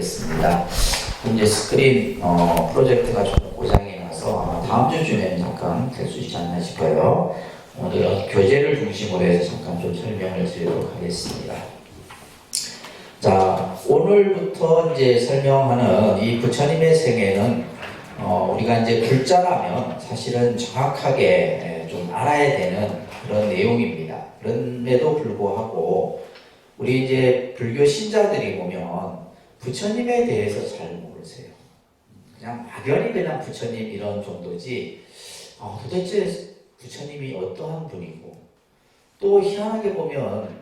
하겠습니다. 이제 스크린 프로젝트가 좀 고장이 나서 아마 다음 주쯤에는 잠깐 될 수 있지 않나 싶어요. 오늘은 교재를 중심으로 해서 잠깐 좀 설명을 드리도록 하겠습니다. 자, 오늘부터 이제 설명하는 이 부처님의 생애는 우리가 이제 불자라면 사실은 정확하게 좀 알아야 되는 그런 내용입니다. 그럼에도 불구하고 우리 이제 불교 신자들이 보면 부처님에 대해서 잘 모르세요. 그냥 막연히 그냥 부처님 이런 정도지 도대체 부처님이 어떠한 분이고, 또 희한하게 보면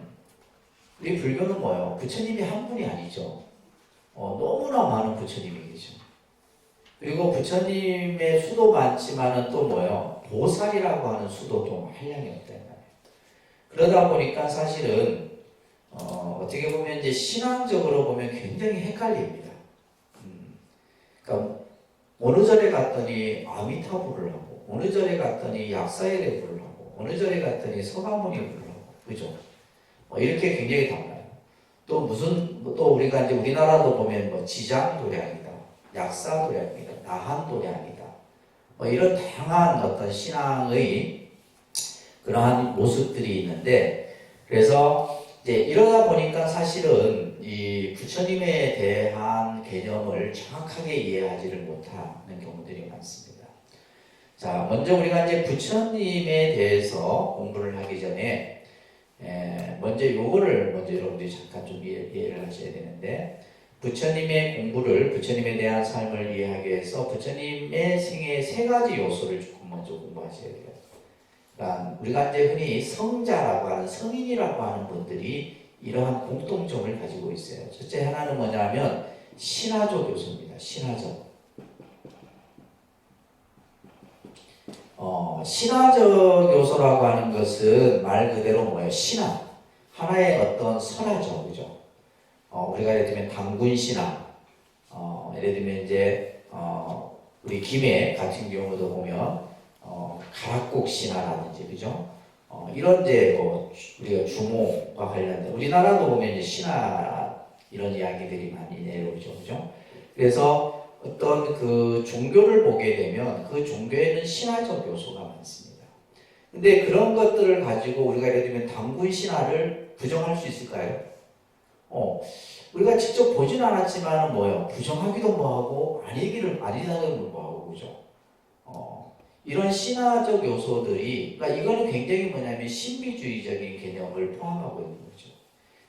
우리 불교는 뭐예요? 부처님이 한 분이 아니죠. 너무나 많은 부처님이 계죠. 그리고 부처님의 수도 많지만은 또 뭐예요? 보살이라고 하는 수도도 한량이 없단 말이에요. 그러다 보니까 사실은 어떻게 보면 이제 신앙적으로 보면 굉장히 헷갈립니다. 그러니까 어느 절에 갔더니 아미타불을 하고, 어느 절에 갔더니 약사예례불을 하고, 어느 절에 갔더니 서가모니불을 하고, 그죠? 이렇게 굉장히 달라요. 또 또 우리가 이제 우리나라도 보면 뭐 지장도량이다, 약사도량이다, 나한도량이다, 이런 다양한 어떤 신앙의 그러한 모습들이 있는데, 그래서 이제 이러다 보니까 사실은 이 부처님에 대한 개념을 정확하게 이해하지를 못하는 경우들이 많습니다. 자, 먼저 우리가 이제 부처님에 대해서 공부를 하기 전에 먼저 요거를 먼저 여러분들이 잠깐 좀 이해를 하셔야 되는데, 부처님에 대한 삶을 이해하기 위해서 부처님의 생애 세 가지 요소를 조금 먼저 공부하셔야 돼요. 그러니까 우리가 이제 흔히 성자라고 하는, 성인이라고 하는 분들이 이러한 공통점을 가지고 있어요. 첫째 하나는 뭐냐면 신화적 요소입니다. 신화적. 신화적 요소라고 하는 것은 말 그대로 뭐예요? 신화. 하나의 어떤 선화죠. 그죠? 우리가 예를 들면 당군신화. 예를 들면 이제, 우리 김해 같은 경우도 보면, 가락국신화라든지, 그죠? 이런 이제 뭐, 우리가 주모가 관련된, 우리나라도 보면 이제 신화, 이런 이야기들이 많이 내려오죠. 그죠? 그래서 어떤 그 종교를 보게 되면 그 종교에는 신화적 요소가 많습니다. 근데 그런 것들을 가지고 우리가 예를 들면 당군 신화를 부정할 수 있을까요? 우리가 직접 보진 않았지만 뭐예요? 부정하기도 뭐하고 아니라기도 뭐하고, 그죠? 이런 신화적 요소들이, 그러니까 이거는 굉장히 뭐냐면 신비주의적인 개념을 포함하고 있는 거죠.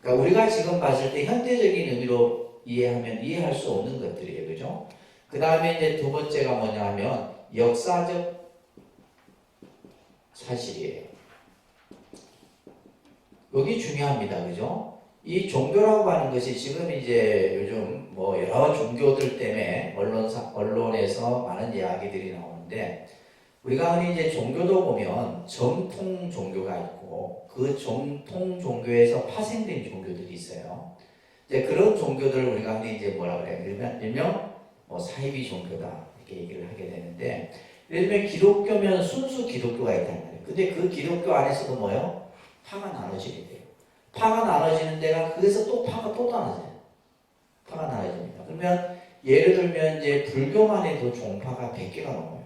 그러니까 우리가 지금 봤을 때 현대적인 의미로 이해할 수 없는 것들이에요. 그죠? 그 다음에 이제 두 번째가 뭐냐 하면 역사적 사실이에요. 여기 중요합니다. 그죠? 이 종교라고 하는 것이 지금 이제 요즘 뭐 여러 종교들 때문에 언론에서 많은 이야기들이 나오는데, 우리가 흔히 이제 종교도 보면 정통 종교가 있고 그 정통 종교에서 파생된 종교들이 있어요. 이제 그런 종교들을 우리가 흔히 이제 뭐라 그래요? 일명 사이비 종교다 이렇게 얘기를 하게 되는데, 예를 들면 기독교면 순수 기독교가 있단 말이에요. 근데 그 기독교 안에서도 뭐예요? 파가 나눠지게 돼요. 파가 나눠지는 데가, 그래서 또 파가 또 나눠져요. 파가 나눠집니다. 그러면 예를 들면 이제 불교만 해도 종파가 100개가 넘어요.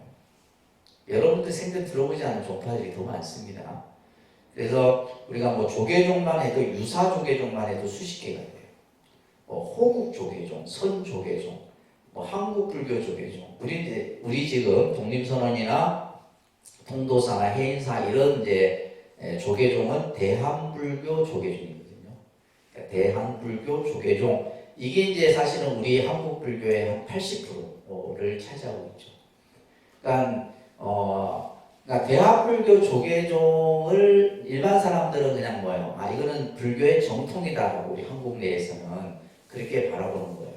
여러분들 생전 들어보지 않은 종파들이 더 많습니다. 그래서 우리가 뭐 조계종만 해도, 유사 조계종만 해도 수십 개가 돼요. 호국 조계종, 선 조계종, 한국 불교 조계종. 우리 지금 독립선언이나 통도사나 해인사 이런 이제 조계종은 대한불교 조계종이거든요. 그러니까 대한불교 조계종, 이게 이제 사실은 우리 한국 불교의 한 80%를 차지하고 있죠. 그러니까 대한불교 조계종을 일반 사람들은 그냥 뭐예요? 이거는 불교의 정통이다라고 우리 한국 내에서는 그렇게 바라보는 거예요.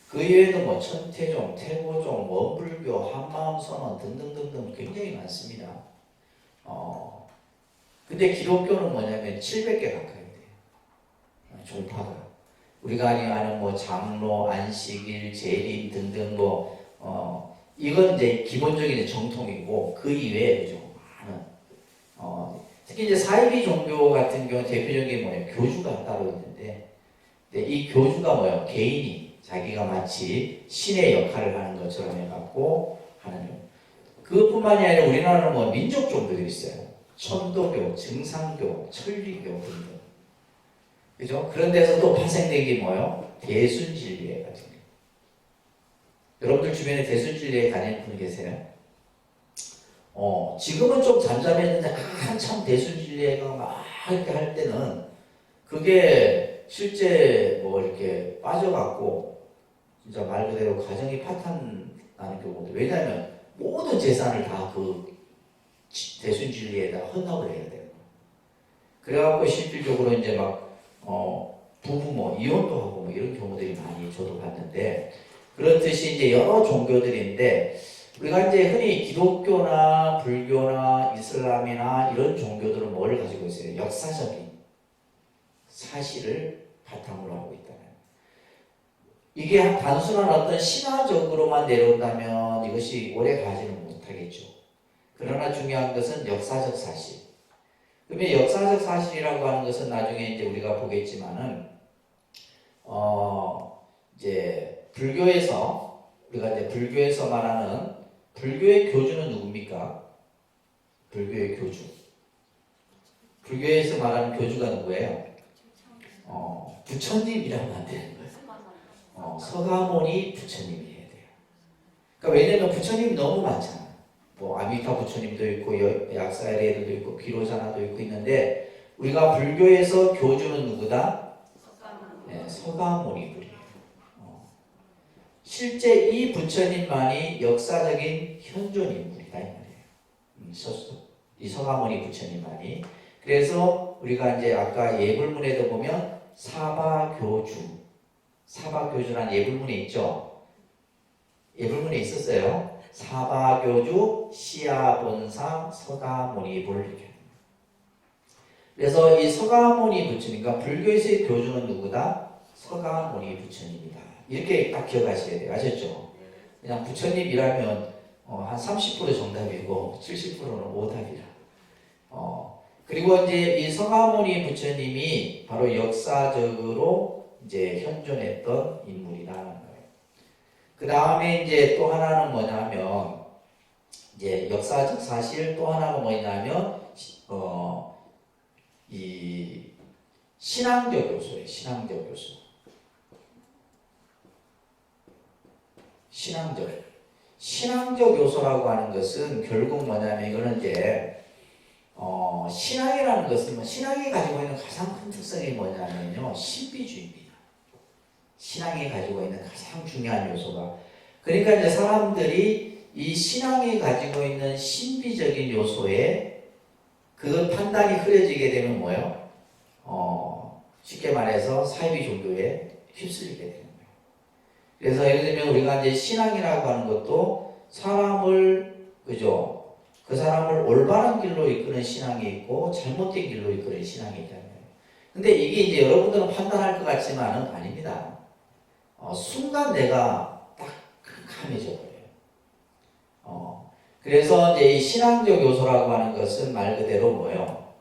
그 이외에도 뭐 천태종, 태고종, 원불교, 한마음선언 등등등등 굉장히 많습니다. 근데 기독교는 뭐냐면 700개 가까이 돼요. 종파가. 우리가 아는 뭐 장로, 안식일, 재림 등등 이건 이제 기본적인 정통이고, 그 이외에 그죠? 많은 특히 이제 사이비 종교 같은 경우 대표적인 뭐예요? 교주가 따로 있는데, 이 교주가 뭐예요? 개인이 자기가 마치 신의 역할을 하는 것처럼 해갖고 하는 종. 그것뿐만이 아니라 우리나라는 뭐 민족 종교들이 있어요. 천도교, 증상교, 천리교 등등. 그죠? 그런 데서 또 파생된 게 뭐예요? 대순진리회 같은 거. 여러분들 주변에 대순진리회 다니는 분 계세요? 지금은 좀 잠잠했는데 한참 대순진리회가 막 이렇게 할 때는 그게 실제 뭐 이렇게 빠져갖고 진짜 말 그대로 가정이 파탄 나는 경우도. 왜냐하면 모든 재산을 다 그 대순진리에다 헌납을 해야 돼요. 그래갖고 실질적으로 이제 막 부부 뭐 이혼도 하고 뭐 이런 경우들이 많이 저도 봤는데, 그렇듯이 이제 여러 종교들인데 우리가 이제 흔히 기독교나 불교나 이슬람이나 이런 종교들은 뭘 가지고 있어요? 역사적인 사실을 바탕으로 하고 있다는. 이게 단순한 어떤 신화적으로만 내려온다면 이것이 오래 가지는 못하겠죠. 그러나 중요한 것은 역사적 사실. 그러면 역사적 사실이라고 하는 것은 나중에 이제 우리가 보겠지만은 이제 불교에서 우리가 이제 불교에서 말하는 불교의 교주는 누굽니까? 불교의 교주. 불교에서 말하는 교주가 누구예요? 부처님이라면 안 되는 거예요. 서가모니 부처님이 해야 돼요. 그러니까 왜냐면 부처님이 너무 많잖아요. 뭐 아미타 부처님도 있고 약사에레도 있고 기로자나도 있고 있는데, 우리가 불교에서 교주는 누구다? 네, 서가모니들이에요. 실제 이 부처님만이 역사적인 현존 인물이다 이 말이에요. 이 서가모니 부처님만이. 그래서 우리가 이제 아까 예불문에도 보면 사바교주라는 예불문이 있죠. 예불문에 있었어요. 사바교주 시아본사 서가모니불. 그래서 이 서가모니 부처님, 그러니까 불교에서의 교주는 누구다? 서가모니 부처님이다. 이렇게 딱 기억하셔야 돼요. 아셨죠? 그냥 부처님이라면 한 30% 정답이고 70%는 오답이라. 그리고 이제 이 서가모니 부처님이 바로 역사적으로 이제 현존했던 인물이라는 거예요. 그 다음에 이제 또 하나는 뭐냐면, 이제 역사적 사실 또 하나가 뭐냐면, 이 신앙적 요소예요. 신앙적 요소. 신앙적 요소라고 하는 것은 결국 뭐냐면, 이거는 이제 신앙이라는 것은 신앙이 가지고 있는 가장 큰 특성이 뭐냐면요, 신비주의입니다. 신앙이 가지고 있는 가장 중요한 요소가, 그러니까 이제 사람들이 이 신앙이 가지고 있는 신비적인 요소에 그 판단이 흐려지게 되면 뭐예요? 쉽게 말해서 사이비 종교에 휩쓸리게 되는 거예요. 그래서 예를 들면 우리가 이제 신앙이라고 하는 것도 사람을, 그죠? 그 사람을 올바른 길로 이끄는 신앙이 있고 잘못된 길로 이끄는 신앙이 있다는 거예요. 근데 이게 이제 여러분들은 판단할 것 같지만은 아닙니다. 순간 내가 딱 감해져 버려요. 그래서 이제 이 신앙적 요소라고 하는 것은 말 그대로 뭐예요?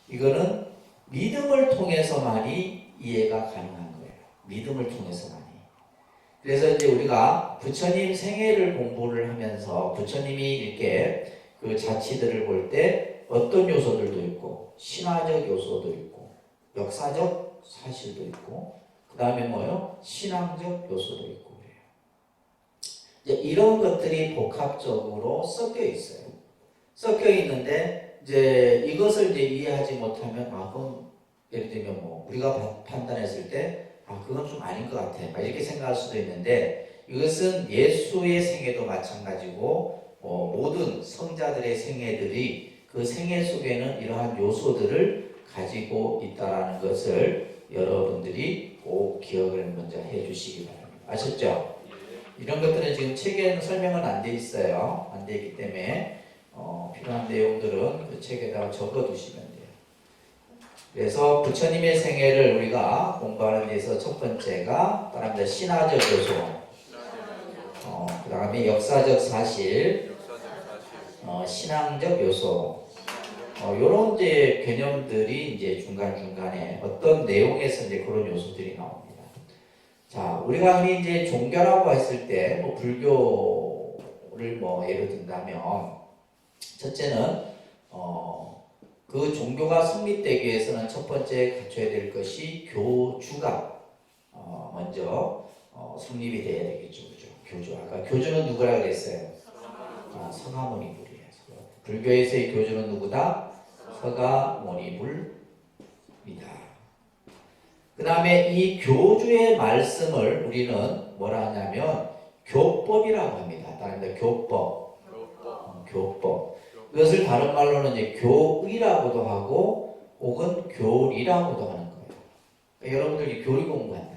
이거는 믿음을 통해서만이 이해가 가능한 거예요. 믿음을 통해서만이. 그래서 이제 우리가 부처님 생애를 공부를 하면서 부처님이 이렇게 그 자치들을 볼 때 어떤 요소들도 있고, 신화적 요소도 있고, 역사적 사실도 있고, 그 다음에 뭐예요? 신앙적 요소도 있고 그래요. 이제 이런 것들이 복합적으로 섞여 있어요. 섞여 있는데 이제 이것을 이제 이해하지 못하면 그럼 예를 들면 뭐 우리가 판단했을 때 그건 좀 아닌 것 같아 이렇게 생각할 수도 있는데, 이것은 예수의 생애도 마찬가지고 모든 성자들의 생애들이 그 생애 속에는 이러한 요소들을 가지고 있다라는 것을 여러분들이 꼭 기억을 먼저 해주시기 바랍니다. 아셨죠? 이런 것들은 지금 책에는 설명은 안 돼 있어요. 안 돼 있기 때문에 필요한 내용들은 그 책에다가 적어두시면 돼요. 그래서 부처님의 생애를 우리가 공부하는 데서 첫 번째가 바랍니다. 신화적 요소, 그 다음에 역사적 사실, 신앙적 요소, 요런 이제 개념들이 이제 중간중간에 어떤 내용에서 이제 그런 요소들이 나옵니다. 자, 우리가 흔히 이제 종교라고 했을 때, 뭐 불교를 뭐 예를 든다면, 첫째는, 그 종교가 성립되기 위해서는 첫 번째 갖춰야 될 것이 교주가, 먼저, 성립이 돼야 되겠죠. 그죠? 교주. 아까 교주는 누구라 그랬어요? 서가모니불이에요. 불교에서의 교주는 누구다? 서가모니불이다. 그 다음에 이 교주의 말씀을 우리는 뭐라 하냐면 교법이라고 합니다. 다른데 교법. 교법. 이것을 다른 말로는 이제 교의라고도 하고 혹은 교리라고도 하는 거예요. 그러니까 여러분들이 교리 공부한다.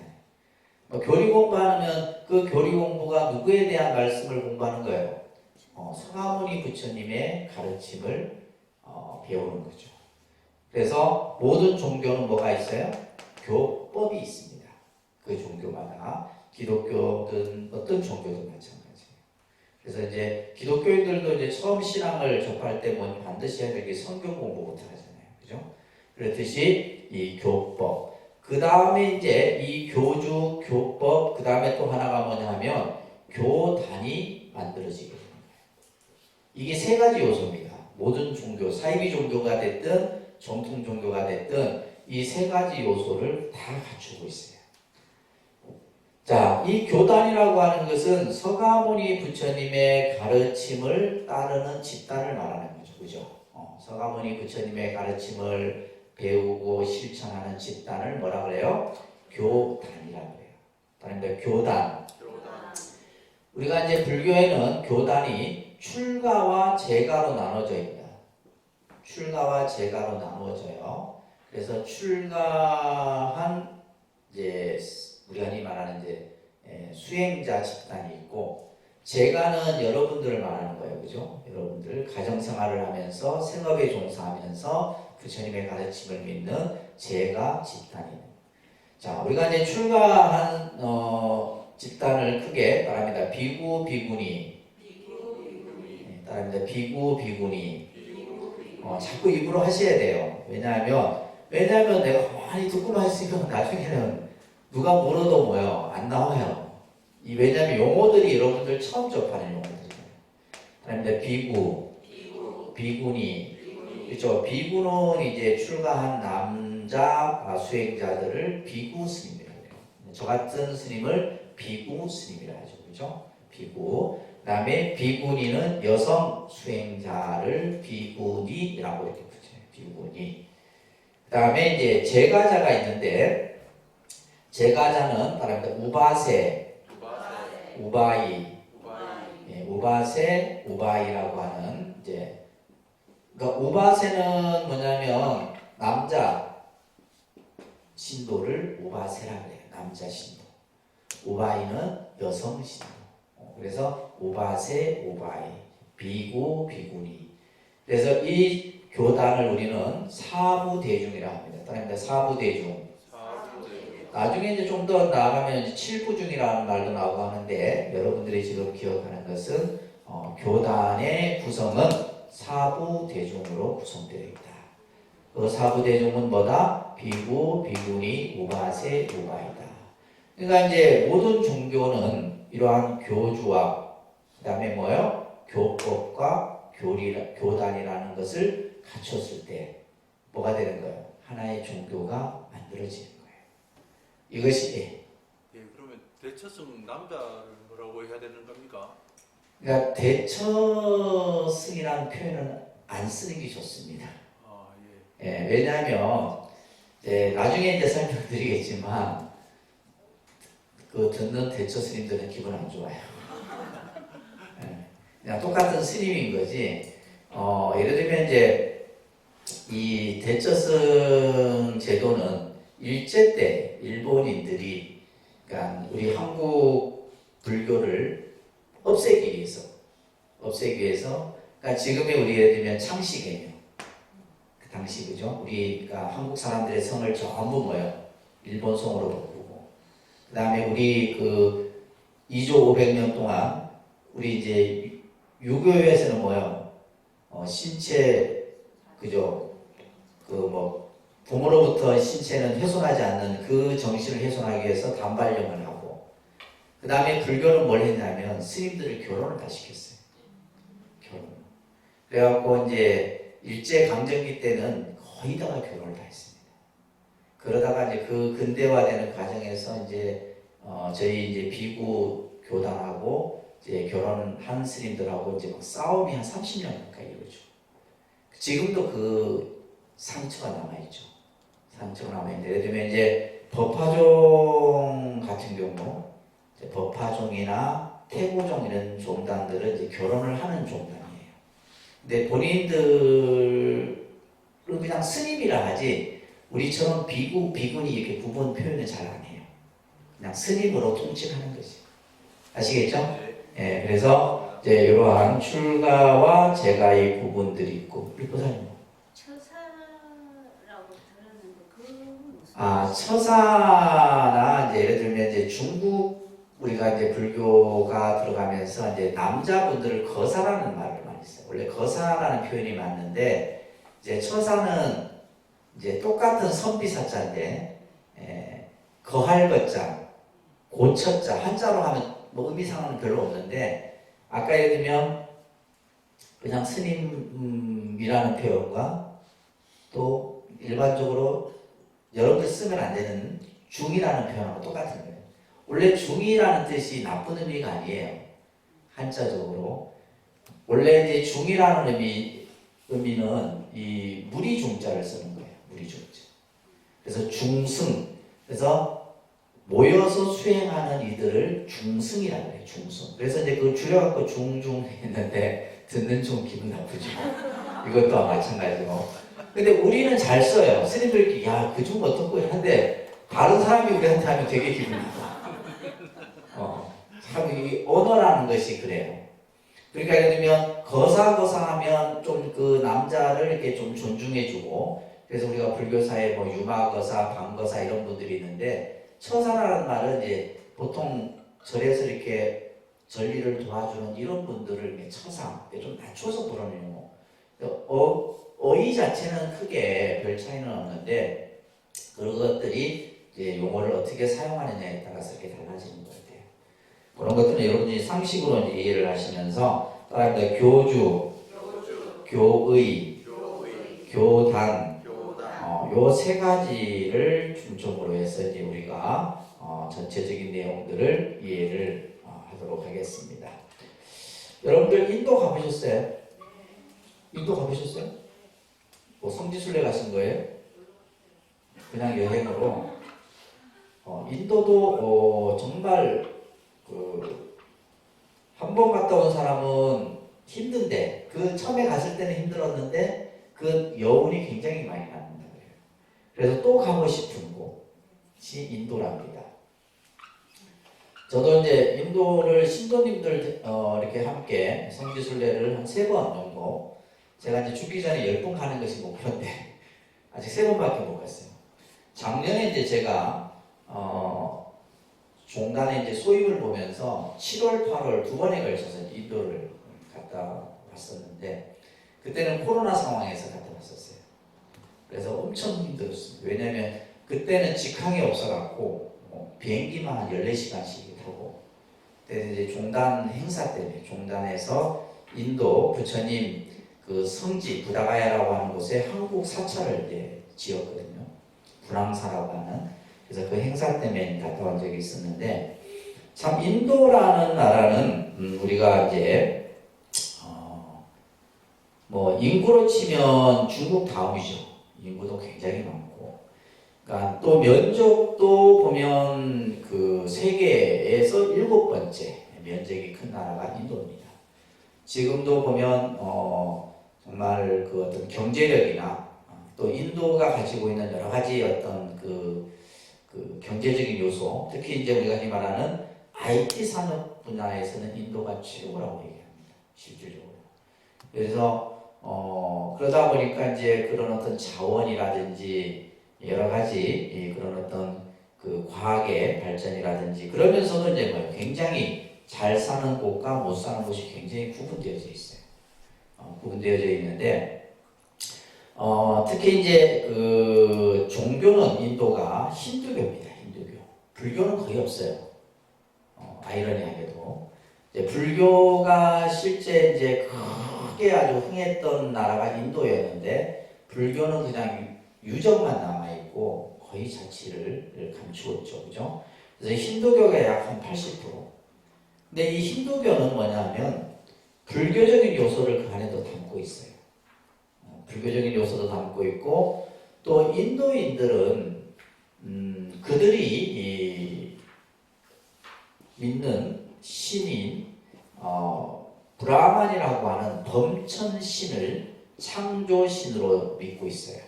교리 공부하면 그 교리 공부가 누구에 대한 말씀을 공부하는 거예요? 서가모니 부처님의 가르침을 배우는 거죠. 그래서 모든 종교는 뭐가 있어요? 교법이 있습니다. 그 종교마다 기독교든 어떤 종교든 마찬가지예요. 그래서 이제 기독교인들도 이제 처음 신앙을 접할 때 뭐 반드시 해야 될 게 성경 공부부터 하잖아요. 그죠? 그렇듯이 이 교법. 그 다음에 이제 이 교주, 교법, 그 다음에 또 하나가 뭐냐 하면 교단이 만들어지게 됩니다. 이게 세 가지 요소입니다. 모든 종교, 사이비 종교가 됐든 정통 종교가 됐든 이 세 가지 요소를 다 갖추고 있어요. 자, 이 교단이라고 하는 것은 서가모니 부처님의 가르침을 따르는 집단을 말하는 거죠. 그죠? 서가모니 부처님의 가르침을 배우고 실천하는 집단을 뭐라 그래요? 교단이라고 해요. 다른데 교단. 우리가 이제 불교에는 교단이 출가와 재가로 나눠져 있다. 출가와 재가로 나누어져요. 그래서 출가한 이제 우리가 흔히 말하는 이제 수행자 집단이 있고, 재가는 여러분들을 말하는 거예요, 그죠? 여러분들 가정생활을 하면서 생업에 종사하면서 부처님의 가르침을 믿는 재가 집단이. 자, 우리가 이제 출가한 집단을 크게 말합니다. 비구, 비구니. 따라합니다. 비구, 비구니. 자꾸 입으로 하셔야 돼요. 왜냐하면 내가 많이 듣고만 했으니까 나중에는 누가 물어도 뭐요? 안 나와요. 왜냐하면 용어들이 여러분들 처음 접하는 용어들이에요. 그다음에 비구, 비구니. 그렇죠? 비구는 이제 출가한 남자 수행자들을 비구 스님이라고 해요. 저 같은 스님을 비구 스님이라 하죠. 그렇죠? 비구. 그다음에 비구니는 여성 수행자를 비구니라고 이렇게 붙여요. 비구니. 그다음에 이제 제가자가 있는데, 제가자는 따라합니다. 우바세, 우바이, 우바세, 우바이라고 하는 이제, 그러니까 우바세는 뭐냐면 남자 신도를 우바세라고 해요. 남자 신도. 우바이는 여성 신도. 그래서 우바세, 우바이, 비구, 비구니. 그래서 이 교단을 우리는 사부대중이라고 합니다. 따라합니다. 사부대중. 나중에 이제 좀 더 나아가면 칠부중이라는 말도 나오고 하는데, 여러분들이 지금 기억하는 것은 교단의 구성은 사부대중으로 구성되어 있다. 그 사부대중은 뭐다? 비구, 비구니, 우바세, 우바이다. 그러니까 이제 모든 종교는 이러한 교주와 그다음에 뭐요? 교법과 교단이라는 것을 갖췄을 때 뭐가 되는 거예요? 하나의 종교가 만들어지는 거예요. 이것이 그러면 대처성 남자를 뭐라고 해야 되는 겁니까? 그러니까 대처승이라는 표현은 안 쓰는 게 좋습니다. 왜냐하면 나중에 이제 설명드리겠지만 그 듣는 대처 스님들은 기분 안 좋아요. 그냥 똑같은 스님인 거지. 예를 들면 이제 이 대처승 제도는 일제 때 일본인들이 그러니까 우리 한국 불교를 없애기 위해서 그러니까 지금의 우리 예를 들면 창씨 개명 그 당시 그죠? 우리가 한국 사람들의 성을 전부 뭐예요? 일본 성으로 바꾸고 그 다음에 우리 그 2조 500년 동안 우리 이제 유교에서는 뭐예요? 신체 그죠? 그 뭐 부모로부터 신체는 훼손하지 않는 그 정신을 훼손하기 위해서 단발령을 하고 그 다음에 불교는 뭘 했냐면 스님들을 결혼을 다 시켰어요. 결혼. 그래갖고 이제 일제 강점기 때는 거의 다가 결혼을 다 했습니다. 그러다가 이제 그 근대화되는 과정에서 이제 저희 이제 비구 교단하고 이제 결혼한 스님들하고 이제 막 싸움이 한 30년 가까이 이루어져. 지금도 그 상처가 남아있죠. 상처가 남아있는데, 예를 들면 이제 법화종 같은 경우, 이제 법화종이나 태고종 이런 종단들은 이제 결혼을 하는 종단이에요. 근데 본인들은 그냥 스님이라 하지, 우리처럼 비구, 비군이 이렇게 구분 표현을 잘 안 해요. 그냥 스님으로 통칭하는 거지. 아시겠죠? 예, 그래서 이제 이러한 출가와 제가의 구분들이 있고, 우리 보사님. 처사라고 들었는데 그건 무슨? 처사나 이제 예를 들면 이제 중국 우리가 이제 불교가 들어가면서 이제 남자분들을 거사라는 말을 많이 써요. 원래 거사라는 표현이 맞는데 이제 처사는 이제 똑같은 선비사자인데 거할 것자, 고처자 한자로 하면 뭐 의미상은 별로 없는데 아까 예를 들면 그냥 스님이라는 표현과 또 일반적으로 여러분들 쓰면 안 되는 중이라는 표현하고 똑같은 거예요. 원래 중이라는 뜻이 나쁜 의미가 아니에요. 한자적으로. 원래 이제 중이라는 의미는 이 무리 중자를 쓰는 거예요. 무리 중자. 그래서 중승. 그래서 모여서 수행하는 이들을 중승이라고 해요. 중승. 그래서 이제 그걸 줄여갖고 중중 했는데 듣는 좀 기분 나쁘죠. 이것도 마찬가지고. 근데 우리는 잘 써요. 스님들끼리 야, 그 중 어떻고 하는데 다른 사람이 우리한테 하면 되게 기분 나빠. 참 이 언어라는 것이 그래요. 그러니까 예를 들면 거사하면 좀 그 남자를 이렇게 좀 존중해주고 그래서 우리가 불교사에 뭐 유마거사, 방거사 이런 분들이 있는데 처사라는 말은 이제 보통 절에서 이렇게 전리를 도와주는 이런 분들을 처사, 좀 낮춰서 부르는 거. 어휘 자체는 크게 별 차이는 없는데 그런 것들이 이제 용어를 어떻게 사용하느냐에 따라서 이렇게 달라지는 것 같아요. 그런 것들은 여러분이 상식으로 이제 이해를 하시면서 따라합니다. 교주, 교의, 교단, 요 세 가지를 중점으로 해서 이제 우리가 전체적인 내용들을 이해를 하도록 하겠습니다. 여러분들 인도 가보셨어요? 인도 가보셨어요? 뭐 성지순례 가신 거예요? 그냥 여행으로? 인도도 정말 한 번 갔다 온 사람은 힘든데 그 처음에 갔을 때는 힘들었는데 그 여운이 굉장히 많이 남는다 그래요. 그래서 또 가고 싶은 곳이 인도랍니다. 저도 이제 인도를 신도님들 이렇게 함께 성지순례를 한 3번 정도 제가 이제 죽기 전에 10번 가는 것이 목표인데 아직 3번밖에 못 갔어요. 작년에 이제 제가 종단의 이제 소임을 보면서 7월, 8월 2번에 걸쳐서 인도를 갔다 왔었는데 그때는 코로나 상황에서 갔다 왔었어요. 그래서 엄청 힘들었습니다. 왜냐하면 그때는 직항이 없어갖고 비행기만 한 14시간씩 타고 그때 이제 종단 행사 때문에 종단에서 인도 부처님 그 성지 부다가야라고 하는 곳에 한국 사찰을 이제 지었거든요. 불황사라고 하는. 그래서 그 행사 때문에 갔다 온 적이 있었는데 참 인도라는 나라는 우리가 이제 뭐 인구로 치면 중국 다음이죠. 인구도 굉장히 많고, 그러니까 또 면적도 보면 그 세계에서 7번째 면적이 큰 나라가 인도입니다. 지금도 보면 정말 그 어떤 경제력이나 또 인도가 가지고 있는 여러 가지 어떤 그 경제적인 요소, 특히 이제 우리가 흔히 말하는 IT 산업 분야에서는 인도가 최고라고 얘기합니다. 실질적으로. 그래서 그러다 보니까 이제 그런 어떤 자원이라든지 여러 가지 그런 어떤 그 과학의 발전이라든지 그러면서도 이제 뭐 굉장히 잘 사는 곳과 못 사는 곳이 굉장히 구분되어져 있어요. 구분되어져 있는데 특히 이제 그 종교는 인도가 힌두교입니다. 힌두교. 불교는 거의 없어요. 아이러니하게도 이제 불교가 실제 이제 크게 아주 흥했던 나라가 인도였는데 불교는 그냥 유적만 남아 있고 거의 자취를 감추었죠, 그죠? 그래서 힌두교가 약 한 80%. 근데 이 힌두교는 뭐냐면 불교적인 요소를 그 안에도 담고 있어요. 불교적인 요소도 담고 있고 또 인도인들은 그들이 이 믿는 신인 브라만이라고 하는 범천신을 창조신으로 믿고 있어요.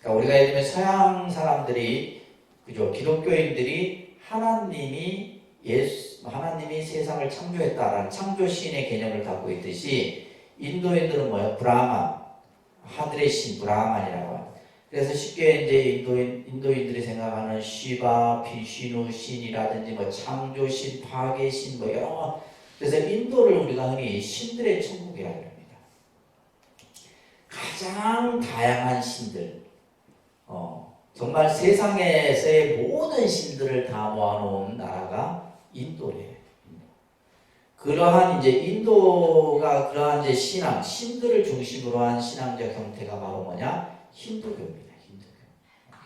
그러니까 우리가 예를 들면 서양 사람들이 그죠 기독교인들이 하나님이 세상을 창조했다라는 창조신의 개념을 갖고 있듯이 인도인들은 뭐예요? 브라만, 하늘의 신 브라만이라고 해요. 그래서 쉽게 이제 인도인들이 생각하는 시바, 비시누 신이라든지 뭐 창조신, 파괴신 뭐 여러 그래서 인도를 우리가 흔히 신들의 천국이라고 합니다. 가장 다양한 신들, 정말 세상에서의 모든 신들을 다 모아놓은 나라가 인도래요. 그러한 이제 인도가 그러한 이제 신들을 중심으로 한 신앙적 형태가 바로 뭐냐? 힌두교입니다.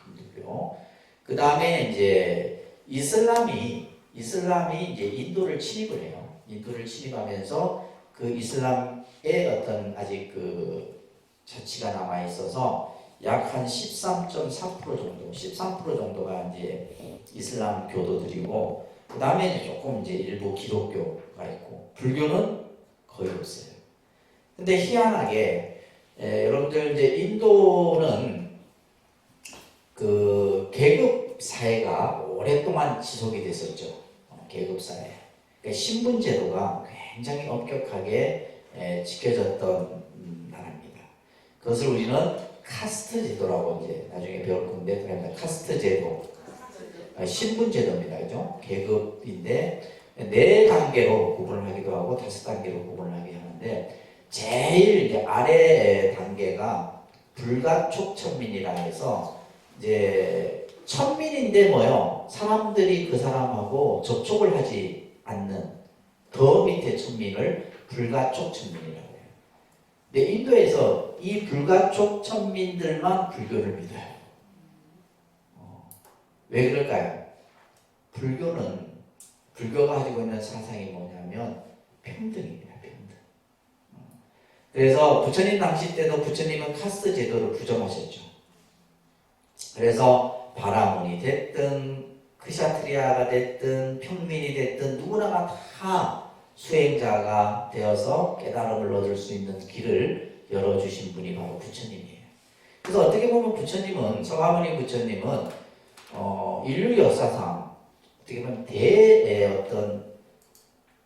힌두교. 그 다음에 이제 이슬람이 이제 인도를 침입을 해요. 인도를 침입하면서 그 이슬람의 어떤 아직 그 자치가 남아 있어서 약 한 13.4% 정도, 13% 정도가 이제 이슬람 교도들이고, 그 다음에 이제 조금 이제 일부 기독교가 있고, 불교는 거의 없어요. 근데 희한하게, 여러분들 이제 인도는 그 계급 사회가 오랫동안 지속이 됐었죠. 계급 사회. 그러니까 신분 제도가 굉장히 엄격하게 지켜졌던 나라입니다. 그것을 우리는 카스트 제도라고 이제 나중에 배울 건데, 카스트 제도, 신분 제도입니다, 그죠? 계급인데 4단계로 구분을 하기도 하고 5단계로 구분을 하게 하는데 제일 이제 아래 단계가 불가촉천민이라 해서 이제 천민인데 뭐요? 사람들이 그 사람하고 접촉을 하지 않는 더 밑에 천민을 불가촉천민이라고 해요. 근데 인도에서 이 불가촉 천민들만 불교를 믿어요. 왜 그럴까요? 불교가 가지고 있는 사상이 뭐냐면 평등입니다. 평등. 그래서 부처님 당시 때도 부처님은 카스트 제도를 부정하셨죠. 그래서 바라문이 됐든 크샤트리아가 됐든 평민이 됐든 누구나가 다 수행자가 되어서 깨달음을 얻을 수 있는 길을 열어주신 분이 바로 부처님이에요. 그래서 어떻게 보면 부처님은, 서가모니 부처님은 인류 역사상 어떻게 보면 대의 어떤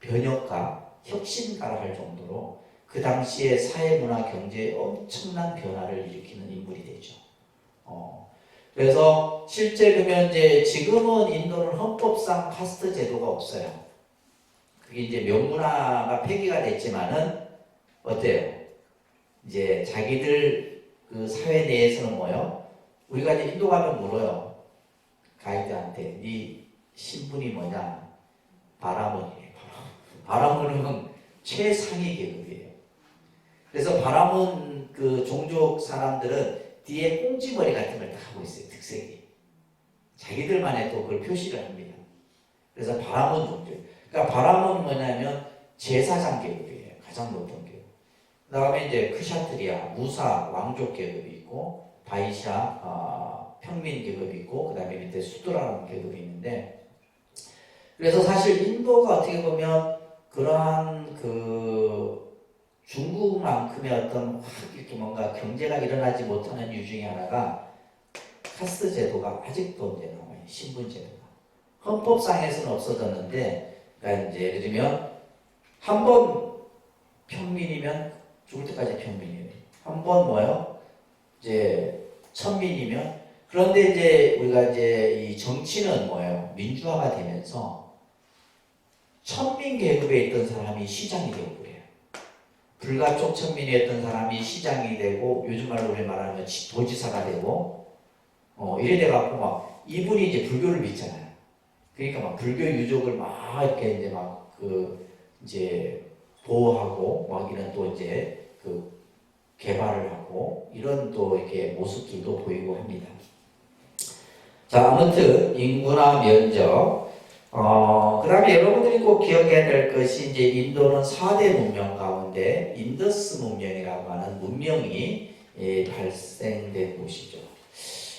변혁가, 혁신가를 할 정도로 그 당시에 사회, 문화, 경제에 엄청난 변화를 일으키는 인물이 되죠. 그래서 실제 그러면 이제 지금은 인도는 헌법상 카스트 제도가 없어요. 그게 이제 명문화가 폐기가 됐지만은 어때요? 이제 자기들 그 사회 내에서는 뭐요? 우리가 이제 인도 가면 물어요. 가이드한테 네 신분이 뭐냐? 바라문이에요. 바라문은 최상위 계급이에요. 그래서 바라문 그 종족 사람들은 뒤에 꽁지머리 같은 걸 다 하고 있어요. 특색이. 자기들만의 또 그걸 표시를 합니다. 그래서 바라문 종족. 그러니까 바라문은 뭐냐면 제사장 계급이에요. 가장 높은 계급. 그 다음에 이제 크샤트리아, 무사, 왕족 계급이 있고, 바이샤, 평민 계급이 있고, 그 다음에 밑에 수드라는 계급이 있는데, 그래서 사실 인도가 어떻게 보면 그러한 그 중국만큼의 어떤 확 이렇게 뭔가 경제가 일어나지 못하는 이유 중에 하나가 카스트 제도가 아직도 이제 남아요. 신분 제도가. 헌법상에서는 없어졌는데, 그러니까 이제 예를 들면 한 번 평민이면 죽을 때까지 평민이에요. 한 번 뭐요? 이제 천민이면 그런데 이제 우리가 이제 이 정치는 뭐예요? 민주화가 되면서 천민 계급에 있던 사람이 시장이 되고 그래요. 불가촉 천민이었던 사람이 시장이 되고 요즘 말로 우리 말하면 도지사가 되고 이래 돼갖고 막 이분이 이제 불교를 믿잖아요. 그러니까 막 불교 유족을 막 이렇게 이제 막 이제 보호하고 막 이런 또 이제 개발을 하고 이런 또 이렇게 모습들도 보이고 합니다. 자, 아무튼 인구나 면적, 그다음에 여러분들이 꼭 기억해야 될 것이 이제 인도는 4대 문명 가운데 인더스 문명이라고 하는 문명이 발생된 곳이죠.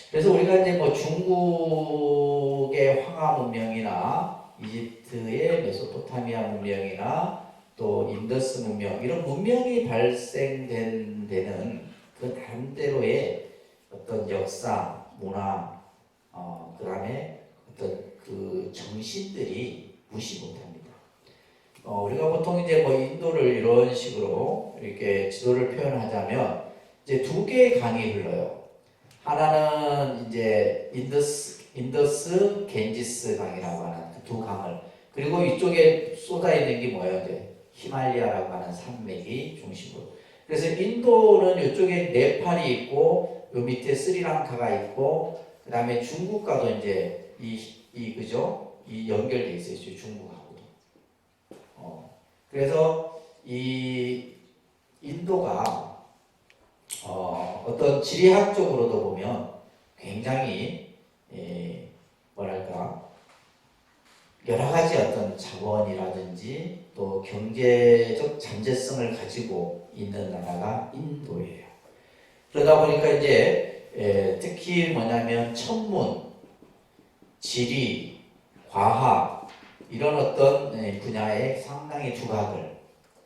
그래서 우리가 이제 뭐 중국의 황하 문명이나 이집트의 메소포타미아 문명이나 또 인더스 문명 이런 문명이 발생된 데는 그 나름대로의 어떤 역사, 문화, 그다음에 어떤 그 정신들이 무시 못합니다. 우리가 보통 이제 뭐 인도를 이런 식으로 이렇게 지도를 표현하자면 이제 두 개의 강이 흘러요. 하나는 이제 인더스, 겐지스 강이라고 하는 그 두 강을, 그리고 이쪽에 쏟아 있는 게 뭐예요? 이제 히말리아라고 하는 산맥이 중심으로. 그래서 인도는 이쪽에 네팔이 있고 요 밑에 스리랑카가 있고 그 다음에 중국과도 이제 그죠? 이 연결돼 있어요. 중국하고도. 그래서 이 인도가 어떤 지리학적으로도 보면 굉장히 뭐랄까 여러 가지 어떤 자원이라든지 또 경제적 잠재성을 가지고 있는 나라가 인도예요. 그러다 보니까 이제 특히 뭐냐면 천문, 지리, 과학 이런 어떤 분야에 상당히 두각을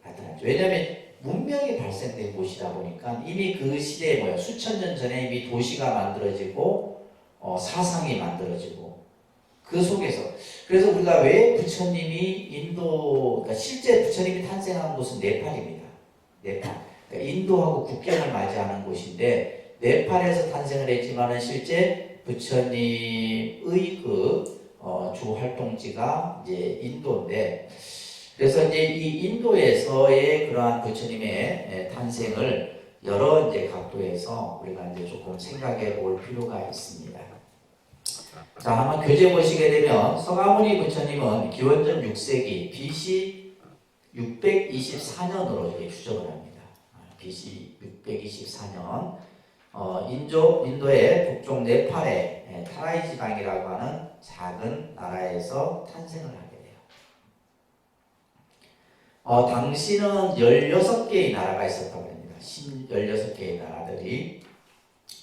나타나죠. 왜냐하면 문명이 발생된 곳이다 보니까 이미 그 시대에 뭐야 수천 년 전에 이미 도시가 만들어지고 사상이 만들어지고 그 속에서, 그래서 우리가 왜 부처님이 그러니까 실제 부처님이 탄생한 곳은 네팔입니다. 네팔. 그러니까 인도하고 국경을 맞이하는 곳인데 네팔에서 탄생을 했지만은 실제 부처님의 주 활동지가 이제 인도인데, 그래서 이제 이 인도에서의 그러한 부처님의 탄생을 여러 이제 각도에서 우리가 이제 조금 생각해 볼 필요가 있습니다. 자, 한번 교재 보시게 되면 서가모니 부처님은 기원전 6세기 BC 624년으로 이렇게 추정을 합니다. BC 624년 인도의 북쪽 네팔의 타라이 지방이라고 하는 작은 나라에서 탄생을 하게 돼요. 당시는 16개의 나라가 있었다고 합니다. 16개의 나라들이.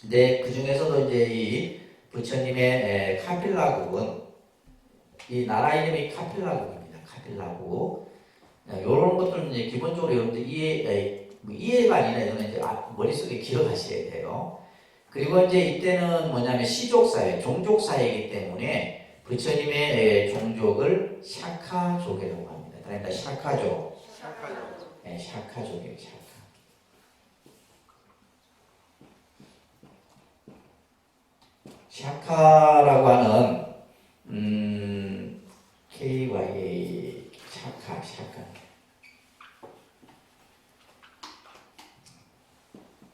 근데 그 중에서도 이제 이 부처님의 카필라국은 이 나라 이름이 카필라국입니다. 카필라국. 이런 것들은 이제 기본적으로 여러분들 이해가 아니라 이거는 이제 머릿속에 기억하셔야 돼요. 그리고 이제 이때는 뭐냐면 시족사회, 종족사회이기 때문에 부처님의 종족을 샤카족이라고 합니다. 그러니까 샤카족. 네, 샤카족이에요. 샤카라고 하는 KYA 샤카.